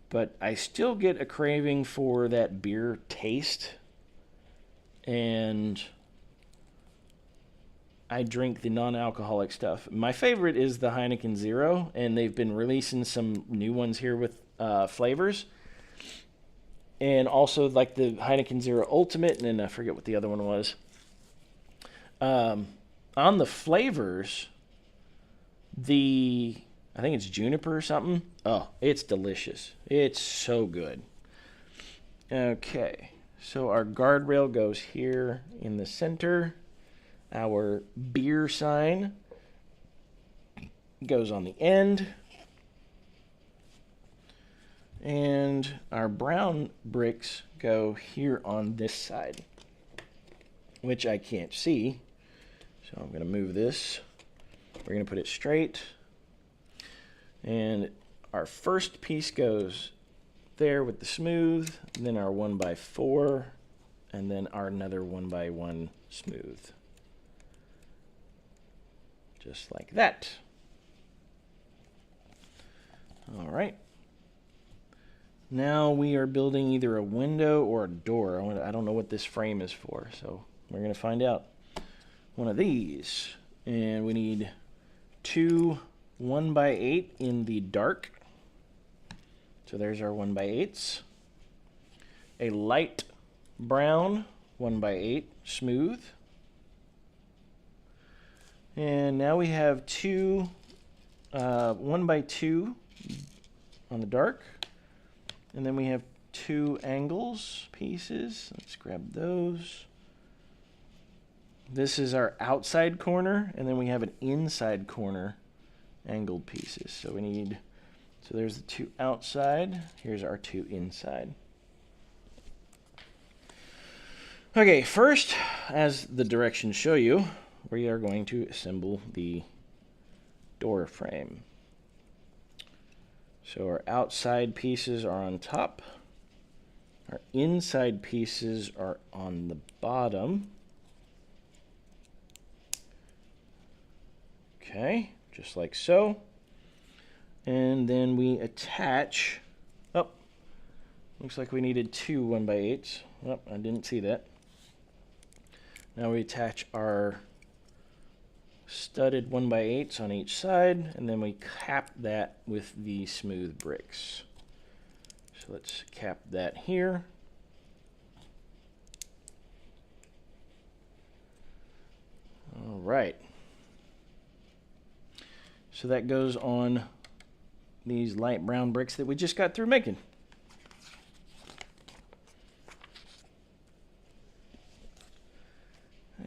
S1: but I still get a craving for that beer taste, and I drink the non-alcoholic stuff. My favorite is the Heineken Zero, and they've been releasing some new ones here with flavors. And also like the Heineken Zero Ultimate, and then I forget what the other one was. On the flavors, I think it's juniper or something. Oh, it's delicious. It's so good. Okay, so our guardrail goes here in the center. Our beer sign goes on the end. And our brown bricks go here on this side, which I can't see. So I'm going to move this. We're going to put it straight. And our first piece goes there with the smooth, and then our 1x4, and then our another 1x1 smooth. Just like that. All right. Now we are building either a window or a door. I don't know what this frame is for, so we're going to find out. One of these. And we need 2 1x8 in the dark. So there's our 1x8s. A light brown 1x8 smooth. And now we have 2 1x2 on the dark. And then we have 2 angles pieces. Let's grab those. This is our outside corner, and then we have an inside corner angled pieces. So there's the 2 outside. Here's our 2 inside. Okay, first, as the directions show you, we are going to assemble the door frame. So our outside pieces are on top. Our inside pieces are on the bottom. Okay, just like so. And then we attach, oh, looks like we needed two 1x8s. Oh, I didn't see that. Now we attach our studded 1x8s on each side, and then we cap that with the smooth bricks. So let's cap that here. All right. So that goes on these light brown bricks that we just got through making.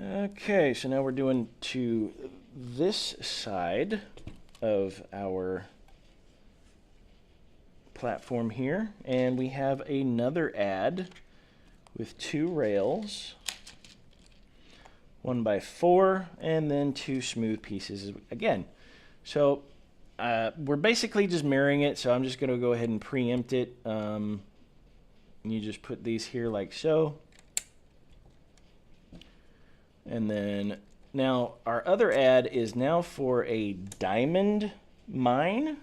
S1: Okay, so now we're doing to this side of our platform here, and we have another ad with two rails, 1x4, and then two smooth pieces again. So we're basically just mirroring it, so I'm just going to go ahead and preempt it. You just put these here like so. And then now our other ad is now for a diamond mine.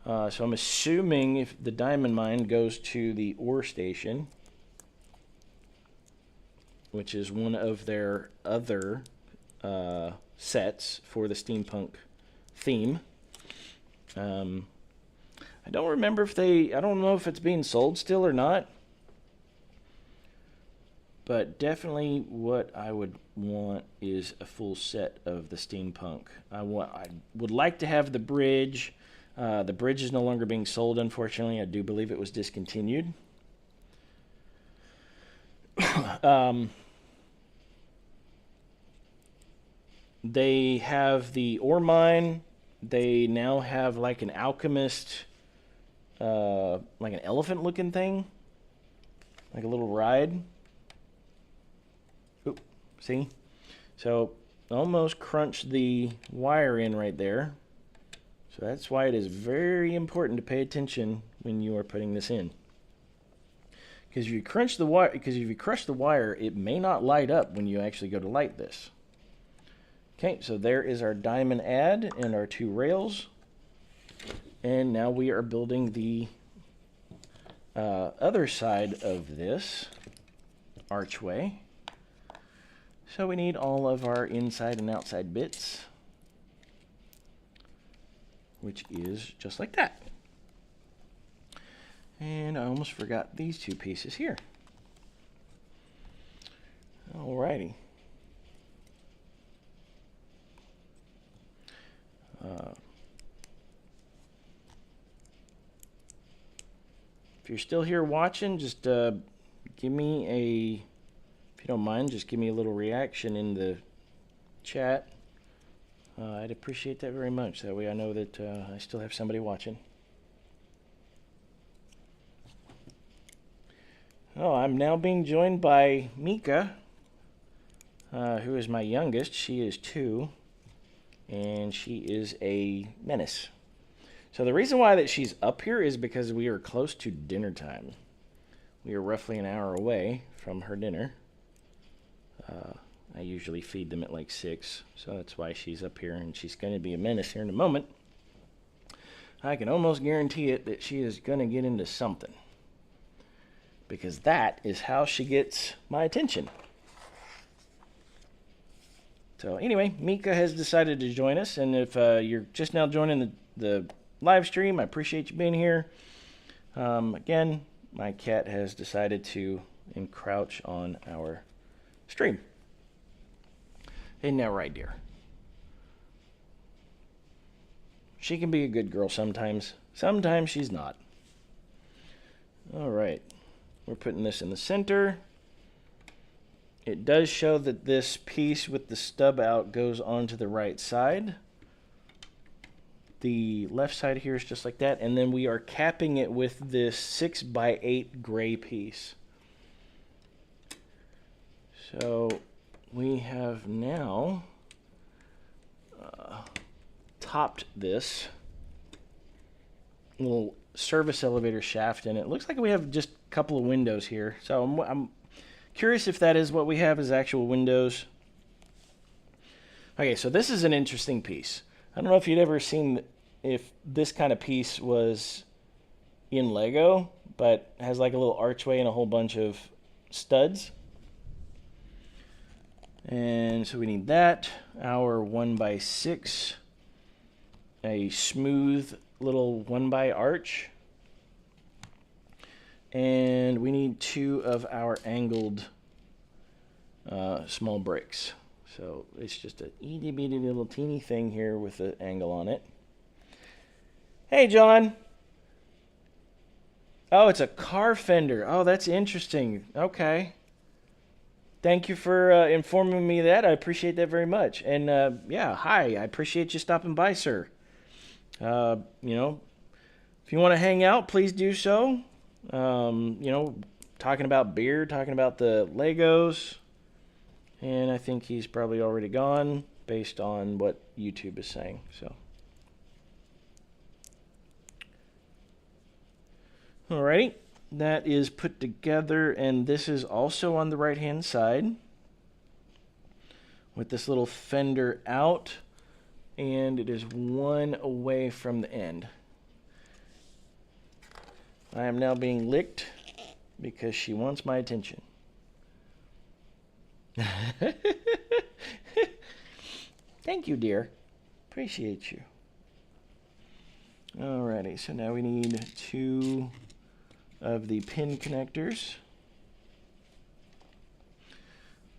S1: So I'm assuming if the diamond mine goes to the ore station, which is one of their other sets for the steampunk theme. I don't remember if I don't know if it's being sold still or not. But definitely what I would want is a full set of the steampunk. I would like to have the bridge. The bridge is no longer being sold, unfortunately. I do believe it was discontinued. They have the ore mine. They now have like an alchemist, like an elephant looking thing. Like a little ride. Oop, see? So almost crunched the wire in right there. So that's why it is very important to pay attention when you are putting this in. Because if you crush the wire, it may not light up when you actually go to light this. Okay, so there is our diamond ad and our two rails. And now we are building the other side of this archway. So we need all of our inside and outside bits, which is just like that. And I almost forgot these two pieces here. Alrighty. If you're still here watching, just give me a, if you don't mind, just give me a little reaction in the chat. I'd appreciate that very much. That way I know that I still have somebody watching. Oh, I'm now being joined by Mika, who is my youngest. She is 2, and she is a menace. So the reason why that she's up here is because we are close to dinner time. We are roughly an hour away from her dinner. I usually feed them at like 6, so that's why she's up here, and she's going to be a menace here in a moment. I can almost guarantee it that she is going to get into something, because that is how she gets my attention. So anyway, Mika has decided to join us, and if you're just now joining the live stream, I appreciate you being here. Again, my cat has decided to encroach on our stream. Isn't that right, dear? She can be a good girl sometimes. Sometimes she's not. All right. We're putting this in the center. It does show that this piece with the stub out goes onto the right side. The left side here is just like that. And then we are capping it with this 6x8 gray piece. So we have now topped this little service elevator shaft in it. Looks like we have just a couple of windows here. So I'm curious if that is what we have as actual windows. Okay, so this is an interesting piece. I don't know if you'd ever seen if this kind of piece was in Lego, but has like a little archway and a whole bunch of studs. And so we need that. Our 1x6, a smooth little 1x arch. And we need 2 of our angled small bricks. So it's just a itty bitty little teeny thing here with an angle on it. Hey, John. Oh, it's a car fender. Oh, that's interesting. Okay. Thank you for informing me that. I appreciate that very much. And yeah, hi. I appreciate you stopping by, sir. You know, if you want to hang out, please do so. You know, talking about beer, talking about the Legos. And I think he's probably already gone based on what YouTube is saying. So, alrighty, that is put together, and this is also on the right-hand side with this little fender out, and it is 1 away from the end. I am now being licked because she wants my attention. Thank you, dear. Appreciate you. Alrighty, so now we need 2 of the pin connectors.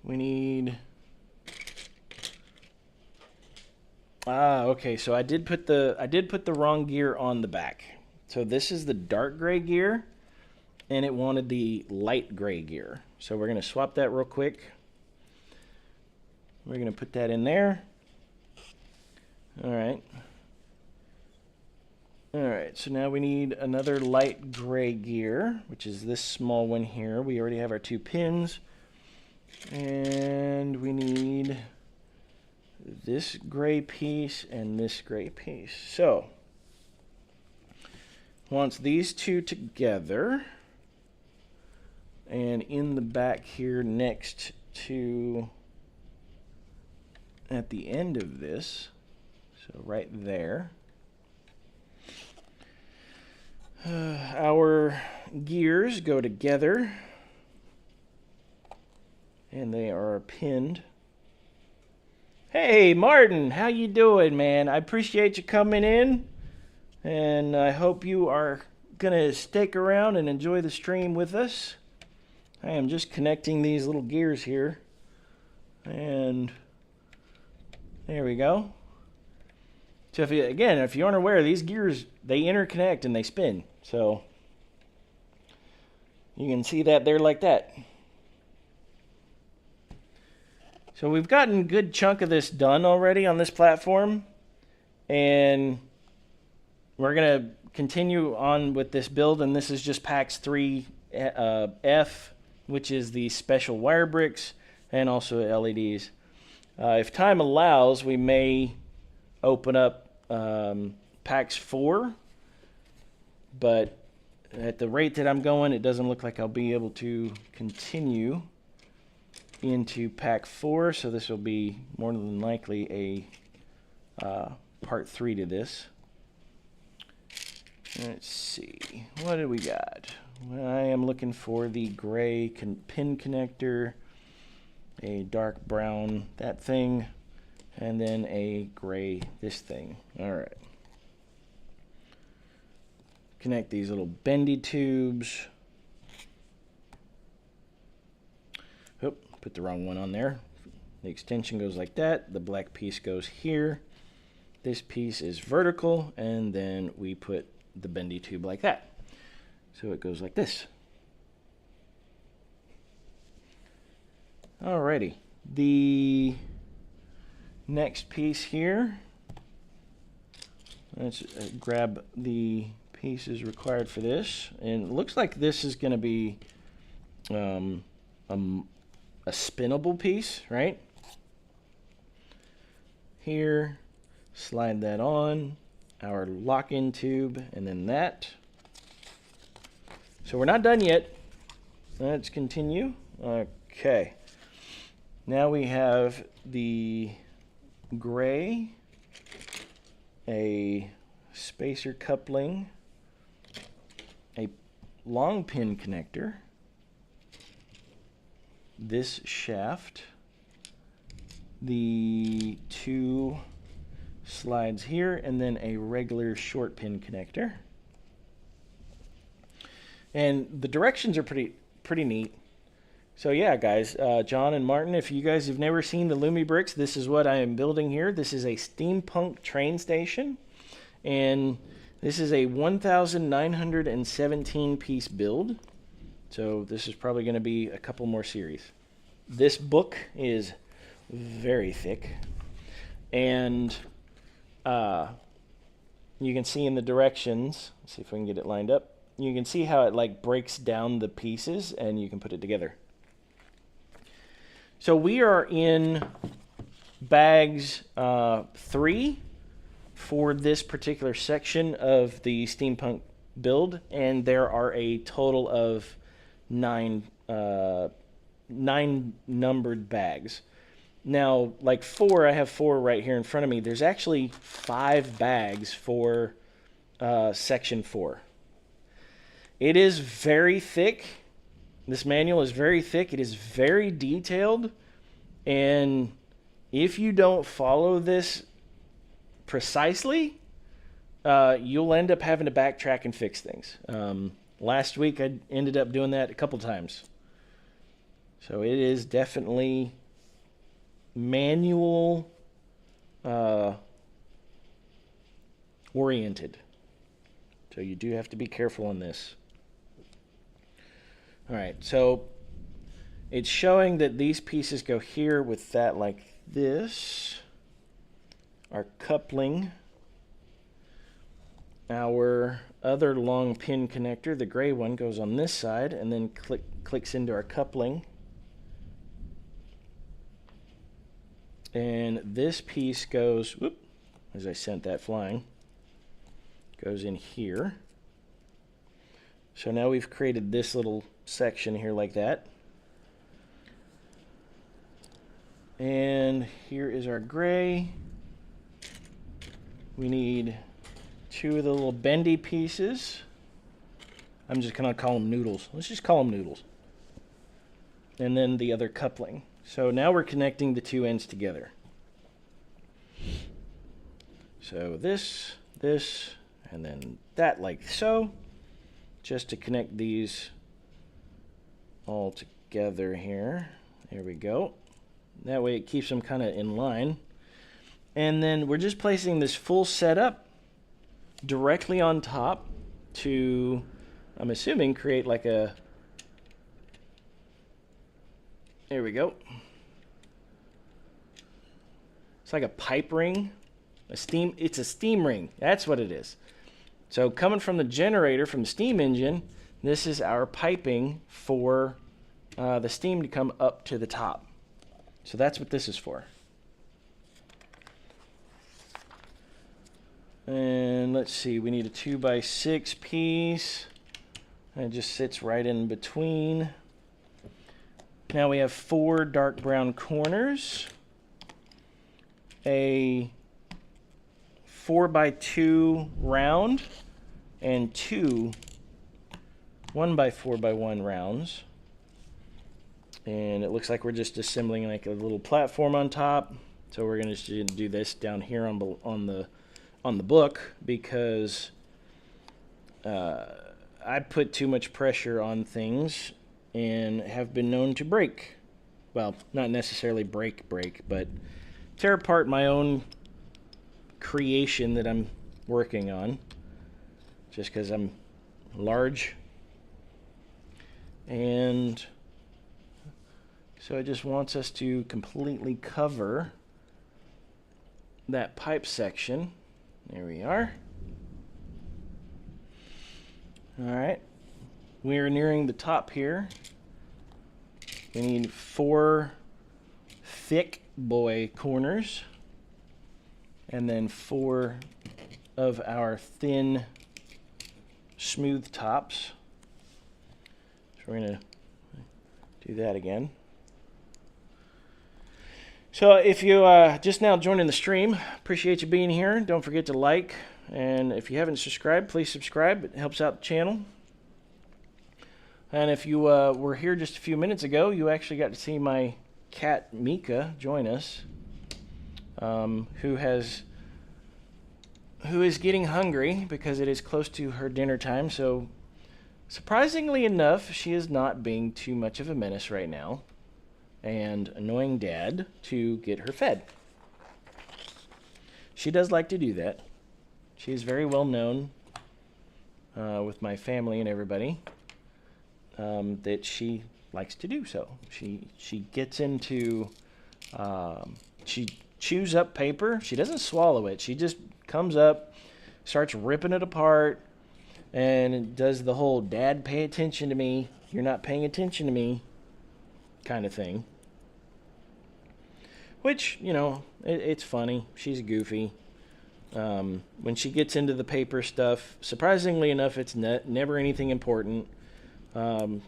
S1: We need... okay, so I did put the wrong gear on the back. So this is the dark gray gear, and it wanted the light gray gear. So we're going to swap that real quick. We're going to put that in there. Alright. Alright, so now we need another light gray gear, which is this small one here. We already have our 2 pins. And we need this gray piece and this gray piece. So, once these 2 together, and in the back here next to, at the end of this, so right there, our gears go together, and they are pinned. Hey, Martin, how you doing, man? I appreciate you coming in, and I hope you are gonna stick around and enjoy the stream with us. I am just connecting these little gears here, and there we go. So if you aren't aware, these gears, they interconnect and they spin. So you can see that there like that. So we've gotten a good chunk of this done already on this platform, and we're going to continue on with this build, and this is just PAX 3F, which is the special wire bricks and also LEDs. If time allows, we may open up PAX 4, but at the rate that I'm going, it doesn't look like I'll be able to continue into PAX 4, so this will be more than likely a part 3 to this. Let's see, what do we got? Well, I am looking for the gray pin connector, a dark brown that thing, and then a gray this thing. All right. Connect these little bendy tubes. Oop, put the wrong one on there. The extension goes like that. The black piece goes here. This piece is vertical, and then we put the bendy tube like that. So it goes like this. Alrighty. The next piece here, let's grab the pieces required for this, and it looks like this is going to be a spinnable piece, right? here, slide that on, our lock-in tube, and then that. So we're not done yet. Let's continue. Okay. Now we have the gray, a spacer coupling, a long pin connector, this shaft, the two slides here, and then a regular short pin connector. And the directions are pretty neat. So yeah, guys, John and Martin, if you guys have never seen the LumiBricks, this is what I am building here. This is a steampunk train station, and this is a 1,917 piece build. So this is probably going to be a couple more series. This book is very thick, and you can see in the directions, let's see if we can get it lined up, you can see how it like breaks down the pieces and you can put it together. So we are in bags 3 for this particular section of the steampunk build, and there are a total of 9 numbered bags. Now, like 4, I have 4 right here in front of me. There's actually 5 bags for section 4. It is very thick. This manual is very thick. It is very detailed. And if you don't follow this precisely, you'll end up having to backtrack and fix things. Last week, I ended up doing that a couple times. So it is definitely manual oriented. So you do have to be careful on this. All right, so it's showing that these pieces go here with that like this. Our coupling. Our other long pin connector, the gray one, goes on this side and then clicks into our coupling. And this piece goes, whoop, as I sent that flying, goes in here. So now we've created this little section here like that. And here is our gray. We need 2 of the little bendy pieces. I'm just going to call them noodles. Let's just call them noodles. And then the other coupling. So now we're connecting the 2 ends together. So this, and then that like so. Just to connect these all together here. There we go. That way it keeps them kind of in line. And then we're just placing this full setup directly on top to, I'm assuming, create like a, there we go. It's like a pipe ring, it's a steam ring. That's what it is. So coming from the generator, from the steam engine, this is our piping for the steam to come up to the top. So that's what this is for. And let's see, we need a 2x6 piece. And it just sits right in between. Now we have 4 dark brown corners. A 4x2 round and 2 1x4x1 rounds. And it looks like we're just assembling like a little platform on top. So we're going to do this down here on the book because I put too much pressure on things and have been known to break. Well, not necessarily break, but tear apart my own creation that I'm working on just because I'm large. And so it just wants us to completely cover that pipe section. There we are. All right, we are nearing the top here. We need 4 thick boy corners. and then 4 of our thin, smooth tops. So we're going to do that again. So if you just now joining the stream, appreciate you being here. Don't forget to like, and if you haven't subscribed, please subscribe. It helps out the channel. And if you were here just a few minutes ago, you actually got to see my cat Mika join us, who is getting hungry because it is close to her dinner time. So surprisingly enough, she is not being too much of a menace right now and annoying Dad to get her fed. She does like to do that. She is very well known with my family and everybody that she likes to do so. She gets into, she chews up paper. She doesn't swallow it. She just comes up, starts ripping it apart, and does the whole "Dad, pay attention to me. You're not paying attention to me" kind of thing. Which, you know, it's funny. She's goofy. When she gets into the paper stuff, surprisingly enough, it's never anything important. You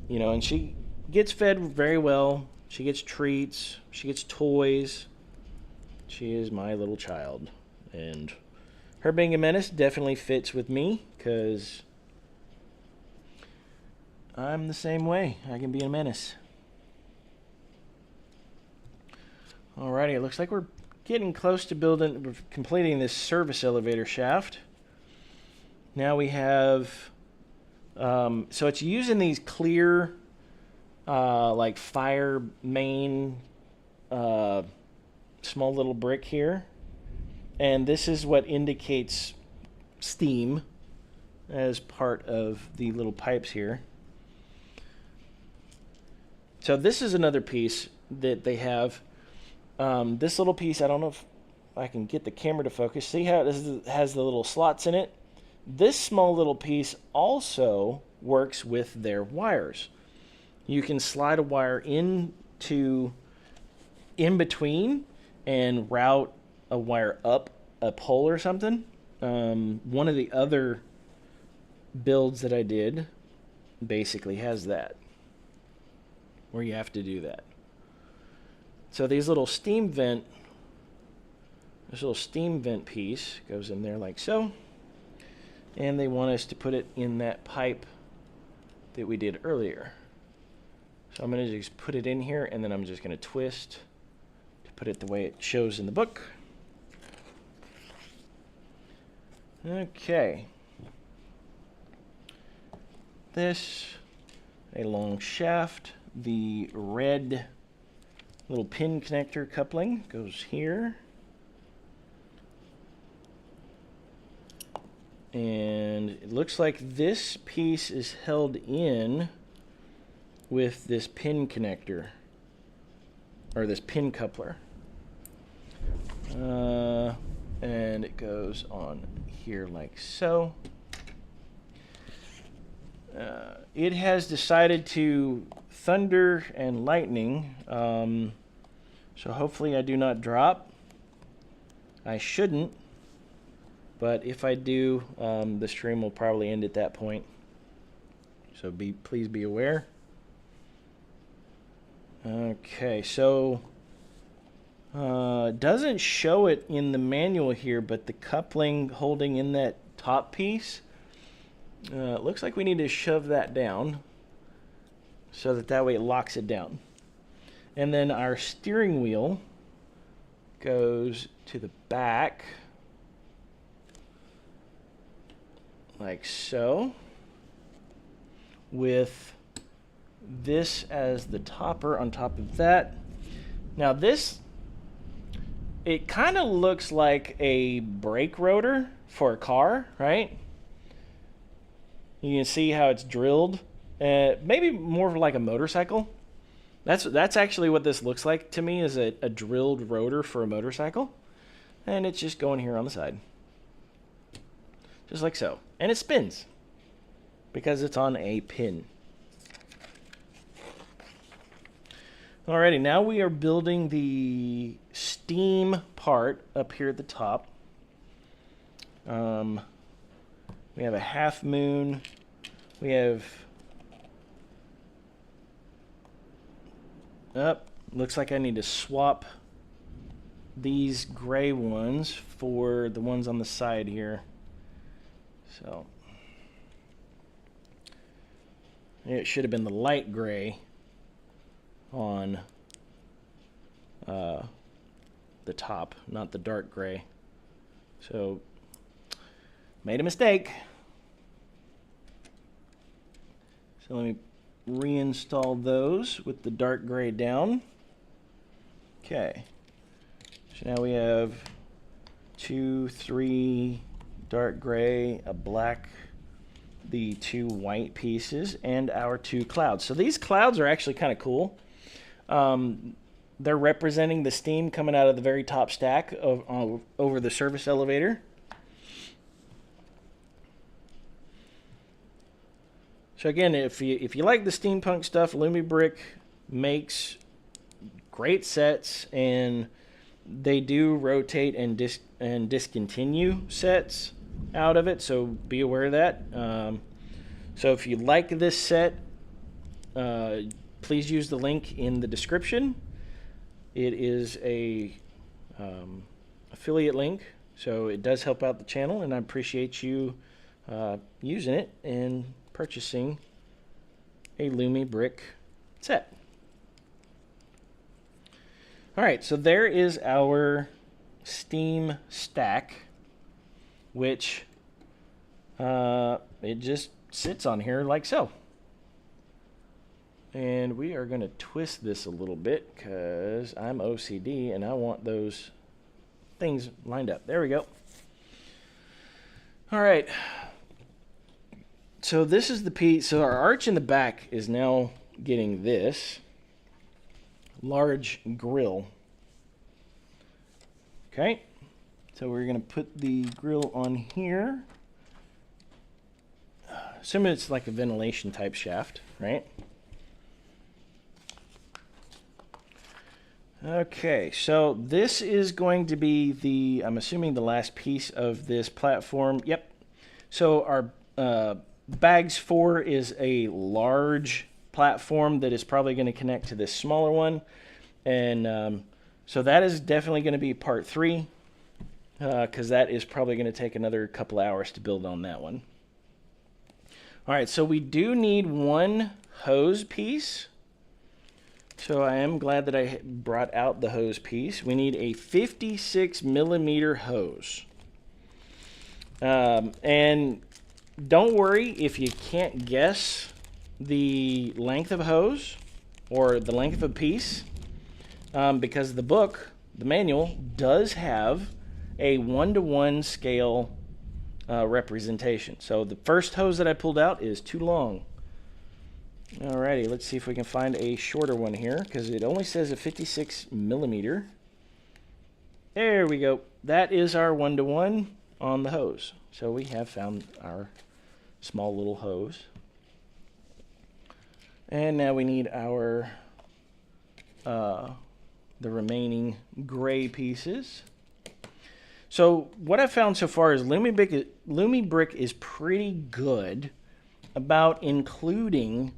S1: know, and she gets fed very well. She gets treats. She gets toys. She is my little child. And her being a menace definitely fits with me, because I'm the same way. I can be a menace. Alrighty, it looks like we're getting close to completing this service elevator shaft. Now we have, so it's using these clear, like fire main, small little brick here. And this is what indicates steam as part of the little pipes here. So this is another piece that they have. This little piece, I don't know if I can get the camera to focus. See how it has the little slots in it? This small little piece also works with their wires. You can slide a wire in between and route a wire up a pole or something. One of the other builds that I did basically has that, where you have to do that. So this little steam vent piece goes in there like so. And they want us to put it in that pipe that we did earlier. So I'm going to just put it in here, and then I'm just going to twist to put it the way it shows in the book. Okay. This, a long shaft. The red little pin connector coupling goes here. And it looks like this piece is held in with this pin connector, or this pin coupler. And it goes on here like so. It has decided to thunder and lightning, so hopefully I do not drop. I shouldn't, but if I do, the stream will probably end at that point. So please be aware. Okay, so it doesn't show it in the manual here, but the coupling holding in that top piece, it looks like we need to shove that down so that way it locks it down. And then our steering wheel goes to the back like so, with this as the topper on top of that. Now this, it kind of looks like a brake rotor for a car, right? You can see how it's drilled. Maybe more like a motorcycle. That's actually what this looks like to me, is a drilled rotor for a motorcycle. And it's just going here on the side. Just like so. And it spins because it's on a pin. Alrighty, now we are building the steam part up here at the top. We have a half moon. We have... looks like I need to swap these gray ones for the ones on the side here. So it should have been the light gray on the top, not the dark gray. So made a mistake. So let me reinstall those with the dark gray down. Okay. So now we have 2, 3 dark gray, a black, the 2 white pieces, and our 2 clouds. So these clouds are actually kind of cool. They're representing the steam coming out of the very top stack of over the service elevator. So again, if you like the steampunk stuff, LumiBrick makes great sets, and they do rotate and discontinue sets out of it, so be aware of that. So if you like this set, please use the link in the description. It is a affiliate link, so it does help out the channel, and I appreciate you using it and purchasing a LumiBrick set. Alright, so there is our steam stack, which it just sits on here like so. And we are going to twist this a little bit because I'm OCD and I want those things lined up. There we go. Alright. So this is the piece. So our arch in the back is now getting this large grill. Okay. So we're going to put the grill on here. Assuming it's like a ventilation type shaft, right? Okay, so this is going to be the, I'm assuming, the last piece of this platform. Yep. So our Bags 4 is a large platform that is probably going to connect to this smaller one. And so that is definitely going to be part 3, because that is probably going to take another couple hours to build on that one. All right, so we do need one hose piece. So I am glad that I brought out the hose piece. We need a 56 millimeter hose. And don't worry if you can't guess the length of a hose or the length of a piece, because the book, the manual, does have a 1-to-1 scale representation. So the first hose that I pulled out is too long. Alrighty, let's see if we can find a shorter one here, because it only says a 56 millimeter. There we go. That is our 1-to-1 on the hose. So we have found our small little hose. And now we need our the remaining gray pieces. So what I've found so far is LumiBrick is pretty good about including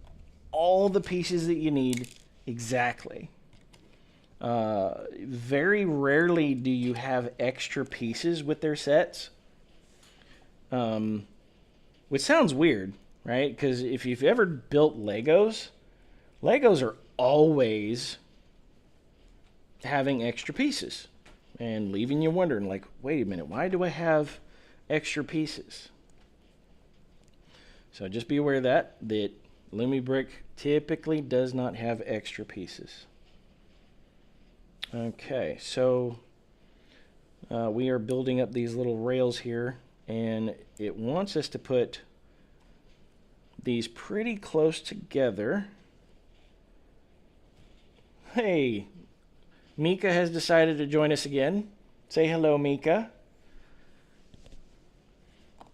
S1: all the pieces that you need exactly. Very rarely do you have extra pieces with their sets, which sounds weird, right? Because if you've ever built Legos are always having extra pieces and leaving you wondering, like, wait a minute, why do I have extra pieces? So just be aware of that LumiBrick typically does not have extra pieces. Okay, so we are building up these little rails here, and it wants us to put these pretty close together. Hey, Mika has decided to join us again. Say hello, Mika.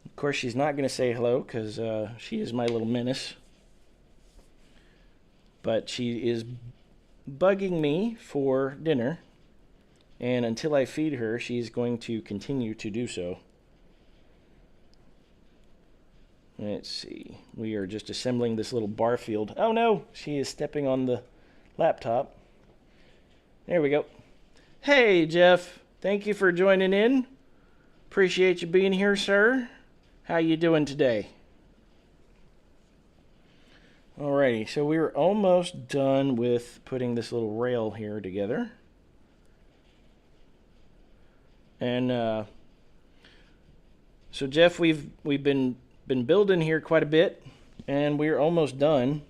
S1: Of course, she's not going to say hello because she is my little menace. But she is bugging me for dinner. And until I feed her, she's going to continue to do so. Let's see. We are just assembling this little bar field. Oh no, she is stepping on the laptop. There we go. Hey, Jeff. Thank you for joining in. Appreciate you being here, sir. How you doing today? Alrighty, so we're almost done with putting this little rail here together. And so Jeff, we've been building here quite a bit, and we're almost done.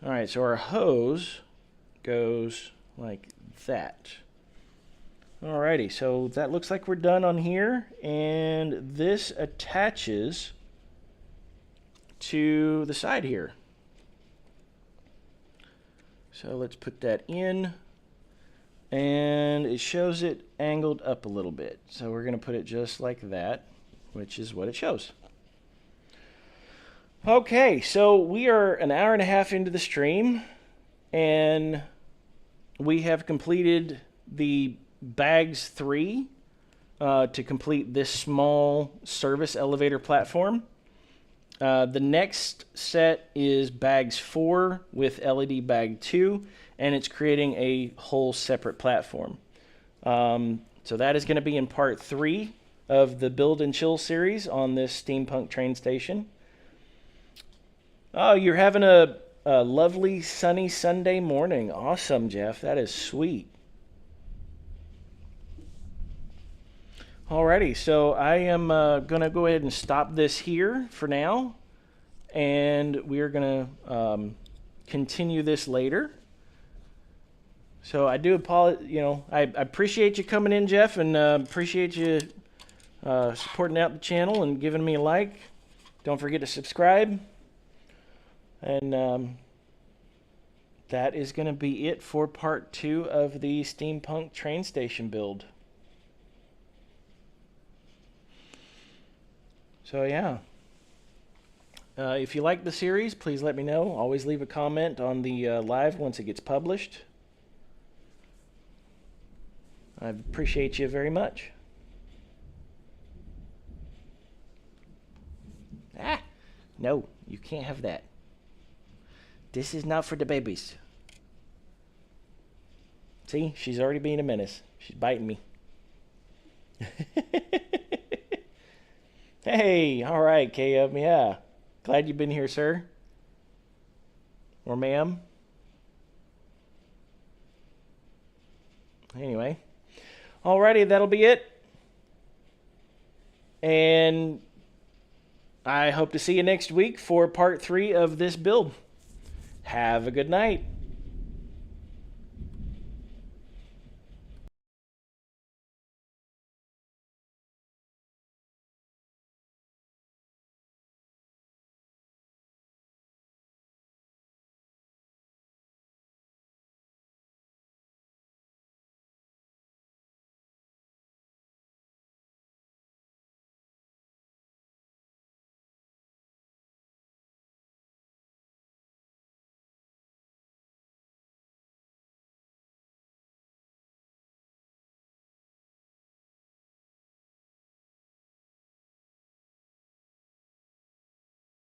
S1: All right, so our hose goes like that. Alrighty, so that looks like we're done on here, and this attaches to the side here. So let's put that in, and it shows it angled up a little bit. So we're going to put it just like that, which is what it shows. Okay, so we are an hour and a half into the stream, and we have completed the bags 3 to complete this small service elevator platform. The next set is bags 4 with LED bag 2, and it's creating a whole separate platform. So that is going to be in part 3 of the Build and Chill series on this steampunk train station. Oh, you're having a lovely sunny Sunday morning. Awesome, Jeff. That is sweet. Alrighty, so I am going to go ahead and stop this here for now, and we are going to continue this later. So I do apologize, I appreciate you coming in, Jeff, and appreciate you supporting out the channel and giving me a like. Don't forget to subscribe. And that is going to be it for part 2 of the steampunk train station build. So yeah, if you like the series, please let me know. Always leave a comment on the live once it gets published. I appreciate you very much. Ah, no, you can't have that. This is not for the babies. See, she's already being a menace. She's biting me. Hey, all right, Caleb. Yeah, glad you've been here, sir. Or ma'am. Anyway, alrighty, that'll be it. And I hope to see you next week for part 3 of this build. Have a good night.